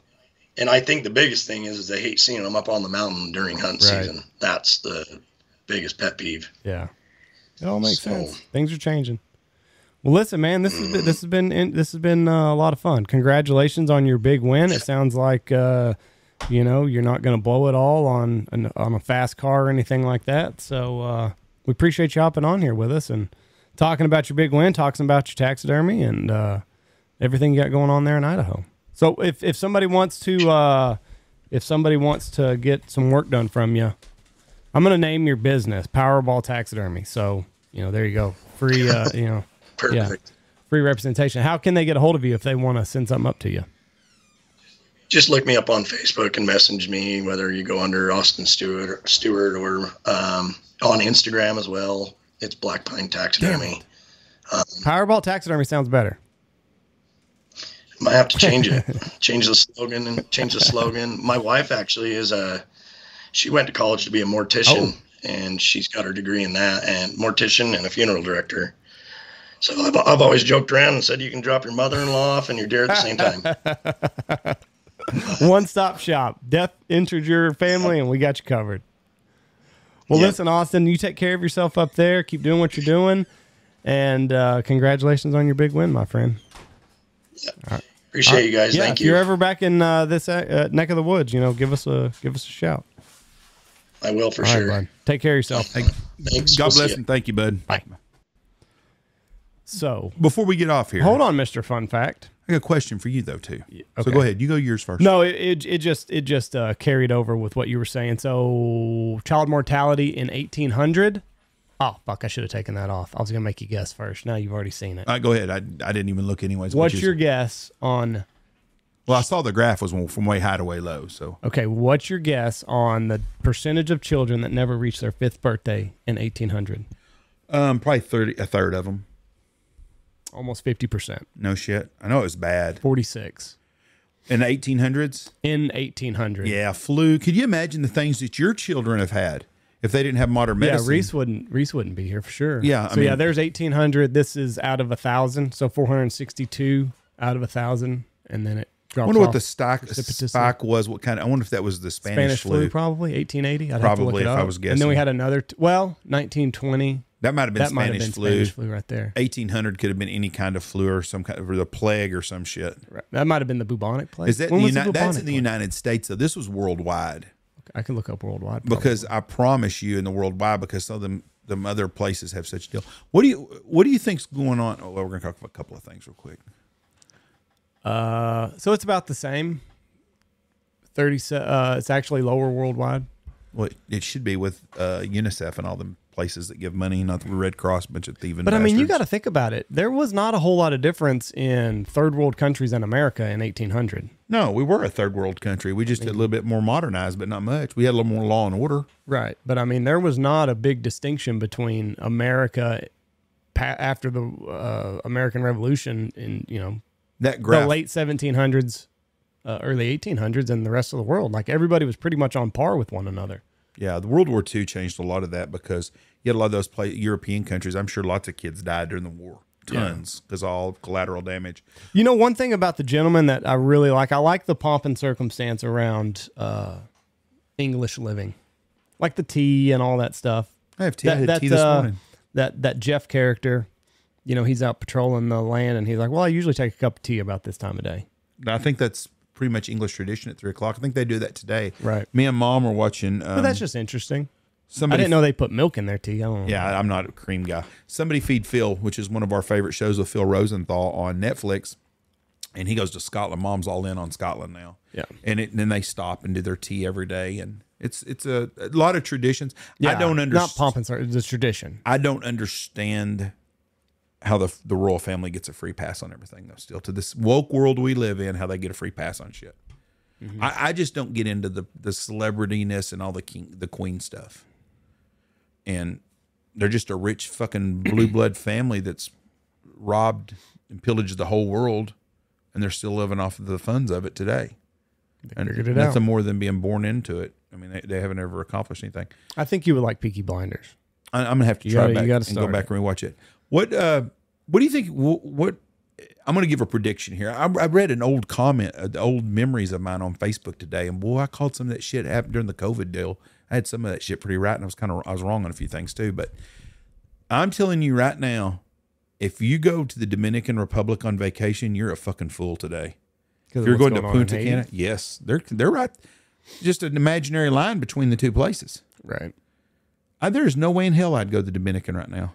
and I think the biggest thing is they hate seeing them up on the mountain during hunt season. That's the biggest pet peeve. Yeah. It all makes sense. Things are changing. Well, listen, man, this has been a lot of fun. Congratulations on your big win. It sounds like You know, you're not going to blow it all on a fast car or anything like that. So we appreciate you hopping on here with us and talking about your big win, talking about your taxidermy and everything you got going on there in Idaho. So if somebody wants to get some work done from you, I'm going to name your business Powerball Taxidermy. So, you know, there you go. Free, Perfect. Yeah, free representation. How can they get a hold of you if they want to send something up to you? Just look me up on Facebook and message me, whether you go under Austin Stewart or on Instagram as well. It's Black Pine Taxidermy. Powerball Taxidermy sounds better. Might have to change it, change the slogan. My wife actually she went to college to be a mortician, and she's got her degree in that, and mortician and a funeral director. So I've always joked around and said you can drop your mother-in-law off and your deer at the same time. One-stop shop. Death entered your family, and we got you covered. Well, listen, Austin, you take care of yourself up there. Keep doing what you're doing, and congratulations on your big win, my friend. Yeah. Right. Appreciate you guys. Thank you. If you're ever back in this neck of the woods, you know, give us a shout. I will for sure. Bud. Take care of yourself. Thanks. God bless and thank you, bud. Bye. So before we get off here, hold on, Mr. Fun Fact. I got a question for you though too. Okay. So go ahead. You go yours first. No, it just carried over with what you were saying. So child mortality in 1800. Oh fuck! I should have taken that off. I was gonna make you guess first. Now you've already seen it. Go ahead. I didn't even look anyways. What's your guess on? Well, I saw the graph was from way high to way low. So okay, what's your guess on the percentage of children that never reached their 5th birthday in 1800? Probably a third of them. Almost 50%. No shit. I know it was bad. 46. In the 1800s? In 1800. Yeah, flu. Could you imagine the things that your children have had if they didn't have modern medicine? Yeah, Reese wouldn't be here for sure. Yeah. So yeah, there's 1800. This is out of 1,000. So 462 out of 1,000. And then it drops off. I wonder what the spike was. What kind of, I wonder if that was the Spanish flu. Probably 1880. I'd probably, have to look it up. if I was guessing. And then we had another, 1920. That might have been Spanish flu. Right there. 1800 could have been any kind of flu or some kind of the plague or some shit. Right. That might have been the bubonic plague. Is that that's in the United States though? This was worldwide. Okay, I can look up worldwide because I promise you, in the worldwide, because some of them other places have such a deal. What do you think's going on? Oh, well, we're going to talk about a couple of things real quick. So it's about the same. 30. It's actually lower worldwide. Well, it should be with UNICEF and all the places that give money, not the Red Cross, bunch of thieving. But bastards. I mean, you got to think about it. There was not a whole lot of difference in third world countries and America in 1800. No, we were a third world country. We just a little bit more modernized, but not much. We had a little more law and order. Right. But I mean, there was not a big distinction between America after the American Revolution in, that graph, the late 1700s, early 1800s, and the rest of the world. Like everybody was pretty much on par with one another. Yeah, the World War II changed a lot of that because you had a lot of those European countries. I'm sure lots of kids died during the war. Tons, because all collateral damage. One thing about the gentleman that I really like, I like the pomp and circumstance around English living. Like the tea and all that stuff. I have tea, I had tea this morning. That Jeff character, he's out patrolling the land and he's like, well, I usually take a cup of tea about this time of day. I think that's pretty much English tradition at 3:00. I think they do that today. Right. Me and Mom were watching. But that's just interesting. I didn't know they put milk in their tea. I don't know. Yeah, I'm not a cream guy. Somebody Feed Phil, which is one of our favorite shows with Phil Rosenthal on Netflix. And he goes to Scotland. Mom's all in on Scotland now. Yeah. And then they stop and do their tea every day. And it's a lot of traditions. Yeah, I don't understand. Not pomp and circumstance, it's tradition. I don't understand how the royal family gets a free pass on everything, though. Still, to this woke world we live in, how they get a free pass on shit. Mm-hmm. I just don't get into the celebrityness and all the queen stuff. And they're just a rich fucking blue blood family that's robbed and pillaged the whole world, and they're still living off of the funds of it today. They figured it nothing out. more than being born into it. I mean, they haven't ever accomplished anything. I think you would like Peaky Blinders. I'm gonna have to try back and go back it. and rewatch it. What do you think? What I'm gonna give a prediction here. I read an old comment, old memories of mine on Facebook today, and boy, I called some of that shit happened during the COVID deal. I had some of that shit pretty right, and I was wrong on a few things too. But I'm telling you right now, if you go to the Dominican Republic on vacation, you're a fucking fool today. If you're going to Punta Cana, yes, they're right. just an imaginary line between the two places. Right. There's no way in hell I'd go to the Dominican right now.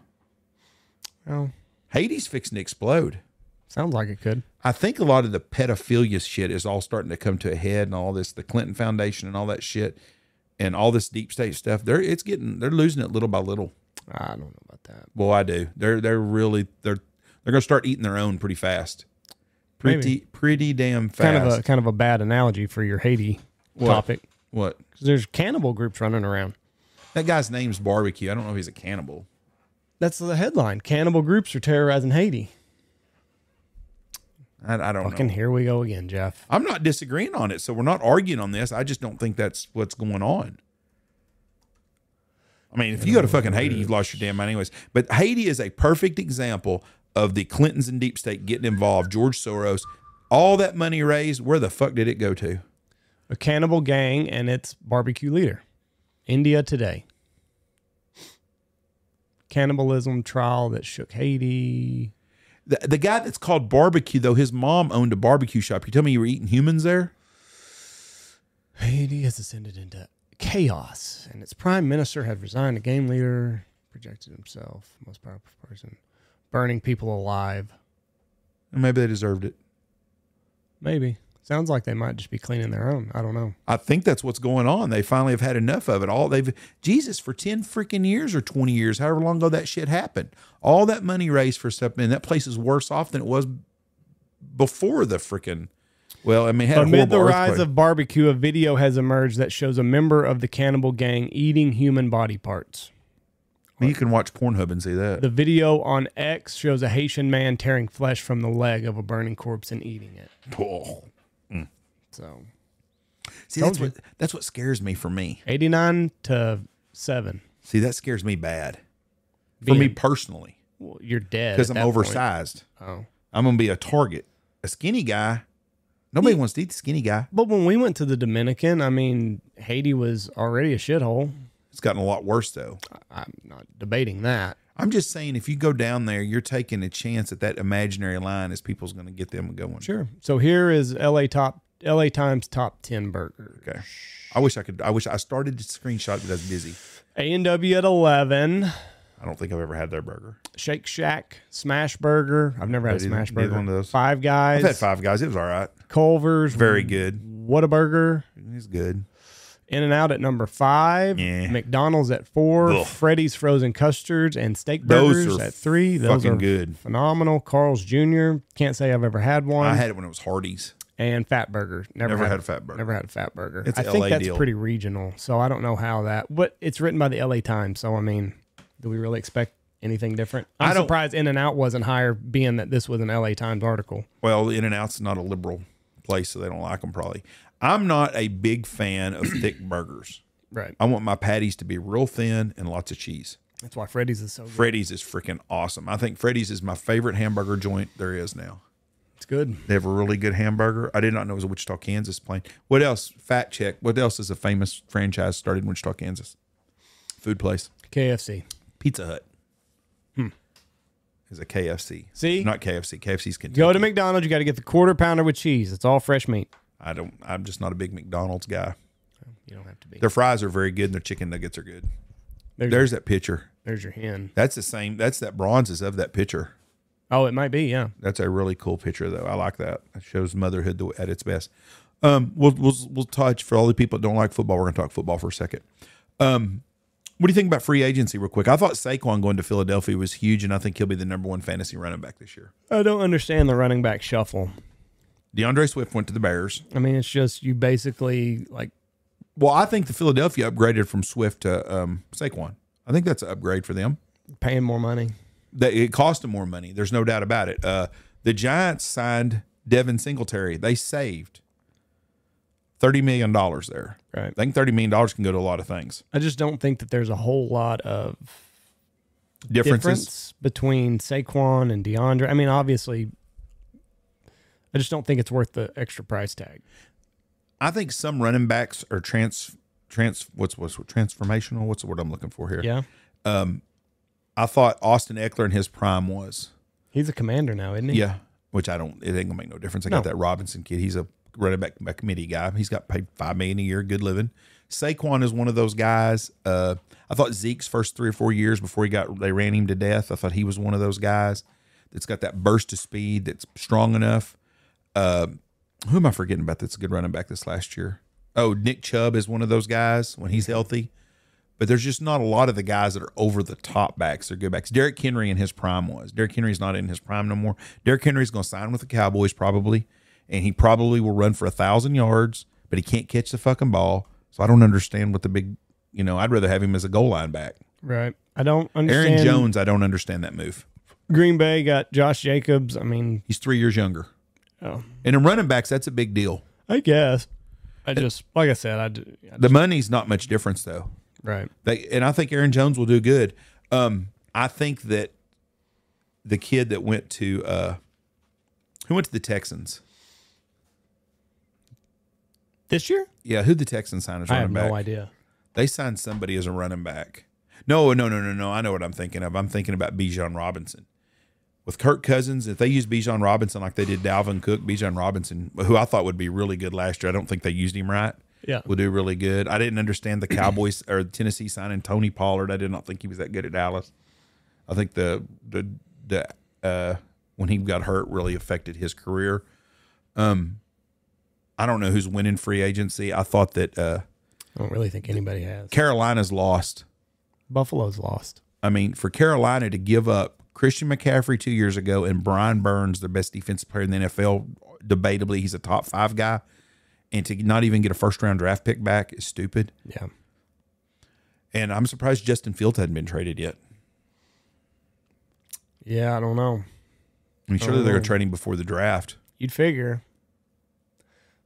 Oh, Haiti's fixing to explode. sounds like it could. I think a lot of the pedophilia shit is all starting to come to a head, and all this, the Clinton Foundation and all that shit, and all this deep state stuff. They're losing it little by little. I don't know about that. Well, I do. They're going to start eating their own pretty fast. Pretty damn fast. Kind of a bad analogy for your Haiti topic. What? 'Cause there's cannibal groups running around. That guy's name's Barbecue. I don't know if he's a cannibal. That's the headline. Cannibal groups are terrorizing Haiti. I don't know. Here we go again, Jeff. I'm not disagreeing on it, so we're not arguing on this. I just don't think that's what's going on. I mean, if you go to fucking Haiti, you've lost your damn mind anyways. But Haiti is a perfect example of the Clintons and deep state getting involved. George Soros, all that money raised, where the fuck did it go to? A cannibal gang and its barbecue leader. India Today. Cannibalism trial that shook Haiti. The guy that's called Barbecue, though, his mom owned a barbecue shop. You tell me you were eating humans there? Haiti has ascended into chaos, and its prime minister had resigned. A game leader projected himself, most powerful person, burning people alive. Maybe they deserved it. Maybe. Sounds like they might just be cleaning their own. I don't know. I think that's what's going on. They finally have had enough of it. Jesus, for 10 freaking years or 20 years, however long ago that shit happened, all that money raised for stuff, and that place is worse off than it was before the freaking, amid the rise of barbecue, a video has emerged that shows a member of the cannibal gang eating human body parts. You can watch Pornhub and see that. The video on X shows a Haitian man tearing flesh from the leg of a burning corpse and eating it. Oh. So, see, that's what scares me for me. 89-7. See, that scares me bad. For me personally. Well, you're dead. Because I'm oversized. Point. Oh. I'm going to be a target. A skinny guy. Nobody wants to eat the skinny guy. But when we went to the Dominican, I mean, Haiti was already a shithole. It's gotten a lot worse, though. I'm not debating that. I'm just saying, if you go down there, you're taking a chance that imaginary line is people's going to get them going. Sure. So here is LA Times top 10 burgers. Okay. I wish I started to screenshot, but I was busy. A&W at 11. I don't think I've ever had their burger. Shake Shack Smash Burger. I've never had a Smash Burger. One of those. Five Guys. I've had Five Guys. It was all right. Culver's. Very good. Whataburger. It's good. In-N-Out at number 5. Yeah. McDonald's at 4. Ugh. Freddy's Frozen Custards and Steak Burgers at 3. Those fucking are good. Phenomenal. Carl's Jr. Can't say I've ever had one. I had it when it was Hardee's. And Fat Burger. Never had a Fat Burger. Never had a Fat Burger. It's I an think LA that's deal. pretty regional, so I don't know how that. But it's written by the LA Times, so I mean, do we really expect anything different? I'm surprised In-N-Out wasn't higher, being that this was an LA Times article. Well, In-N-Out's not a liberal place, so they don't like them probably. I'm not a big fan of thick burgers. Right. I want my patties to be real thin and lots of cheese. That's why Freddy's is so good. Freddy's is freaking awesome. I think Freddy's is my favorite hamburger joint there is now. It's good. They have a really good hamburger. I did not know it was a Wichita, Kansas plane. What else? Fact check. What else is a famous franchise started in Wichita, Kansas? Food place. KFC. Pizza Hut. Is a KFC. See? Not KFC. KFC's Kentucky. Go to McDonald's, you got to get the quarter pounder with cheese. It's all fresh meat. I'm just not a big McDonald's guy. You don't have to be. Their fries are very good and their chicken nuggets are good. There's that picture. There's your hen. That's the same. That's that bronze is of that picture. Oh, it might be, yeah. That's a really cool picture, though. I like that. It shows motherhood at its best. We'll touch, for all the people that don't like football, we're going to talk football for a second. What do you think about free agency real quick? I thought Saquon going to Philadelphia was huge, and I think he'll be the number 1 fantasy running back this year. I don't understand the running back shuffle. DeAndre Swift went to the Bears. I mean, it's just you basically like. Well, I think the Philadelphia upgraded from Swift to Saquon. I think that's an upgrade for them. Paying more money. It cost them more money. There's no doubt about it. The Giants signed Devin Singletary. They saved $30 million there. Right. I think $30 million can go to a lot of things. I just don't think that there's a whole lot of Differences difference between Saquon and DeAndre. I mean, obviously, I just don't think it's worth the extra price tag. I think some running backs are transformational. What's the word I'm looking for here? Yeah. I thought Austin Eckler in his prime was. He's a commander now, isn't he? Yeah. Which it ain't gonna make no difference. I got that Robinson kid. He's a running back by committee guy. He's got paid $5 million a year, good living. Saquon is one of those guys. I thought Zeke's first 3 or 4 years before they ran him to death, I thought he was one of those guys that's got that burst of speed that's strong enough. Who am I forgetting about that's a good running back this last year? Oh, Nick Chubb is one of those guys when he's healthy. But there's just not a lot of the guys that are over the top backs. They're good backs. Derrick Henry in his prime was. Derrick Henry's not in his prime no more. Derrick Henry's going to sign with the Cowboys probably, and he probably will run for 1,000 yards, but he can't catch the fucking ball. So I don't understand what the big, I'd rather have him as a goal line back. Right. I don't understand. Aaron Jones, I don't understand that move. Green Bay got Josh Jacobs. I mean, he's 3 years younger. Oh. And in running backs, that's a big deal. I guess. Like I said, the money's not much difference though. Right. And I think Aaron Jones will do good. I think that the kid that went to the Texans this year? Yeah, who'd the Texans sign as running back? I have no idea. They signed somebody as a running back. No. I know what I'm thinking of. I'm thinking about Bijan Robinson. With Kirk Cousins, if they use Bijan Robinson like they did Dalvin Cook, Bijan Robinson, who I thought would be really good last year, I don't think they used him right. Yeah, will do really good. I didn't understand the Cowboys or Tennessee signing Tony Pollard. I did not think he was that good at Dallas. I think the when he got hurt really affected his career. I don't know who's winning free agency. I thought that I don't really think anybody has. Carolina's lost. Buffalo's lost. I mean, for Carolina to give up Christian McCaffrey 2 years ago and Brian Burns, the best defensive player in the NFL, debatably he's a top 5 guy, and to not even get a first-round draft pick back is stupid. Yeah. And I'm surprised Justin Fields hadn't been traded yet. Yeah, I don't know. I mean, surely they're going to trade him before the draft. You'd figure.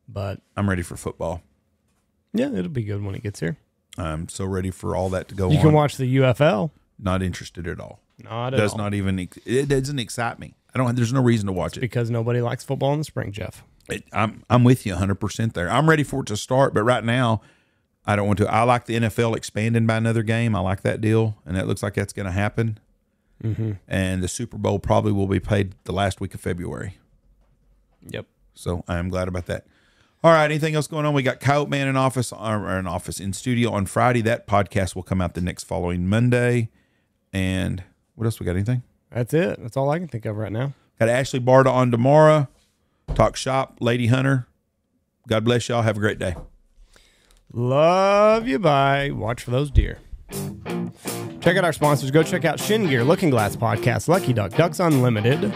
But I'm ready for football. Yeah, it'll be good when it gets here. I'm so ready for all that to go on. You can watch the UFL. Not interested at all. Not at all. It doesn't excite me. There's no reason to watch it. Because nobody likes football in the spring, Jeff. I'm with you 100% there. I'm ready for it to start, but right now I don't want to. I like the NFL expanding by another game. I like that deal, and that looks like that's going to happen. Mm-hmm. And the Super Bowl probably will be played the last week of February. Yep. So I am glad about that. All right. Anything else going on? We got Coyote Man in studio on Friday. That podcast will come out the next following Monday. And what else? We got anything? That's it. That's all I can think of right now. Got Ashley Barta on tomorrow. Talk shop, Lady Hunter. God bless y'all. Have a great day. Love you. Bye. Watch for those deer. Check out our sponsors. Go check out Shin Gear, Looking Glass Podcast, Lucky Duck, Ducks Unlimited,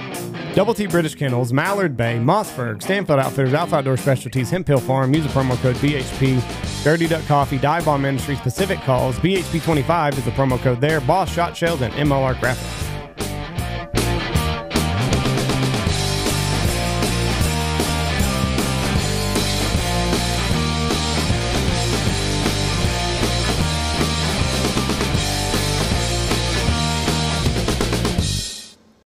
Double T British Kennels, Mallard Bay, Mossberg, Stanfield Outfitters, Alpha Outdoor Specialties, Hemp Hill Farm. Use the promo code BHP. Dirty Duck Coffee, Dive Bomb Ministries, Pacific Calls. BHP25 is the promo code there. Boss Shot Shells and MLR Graphics.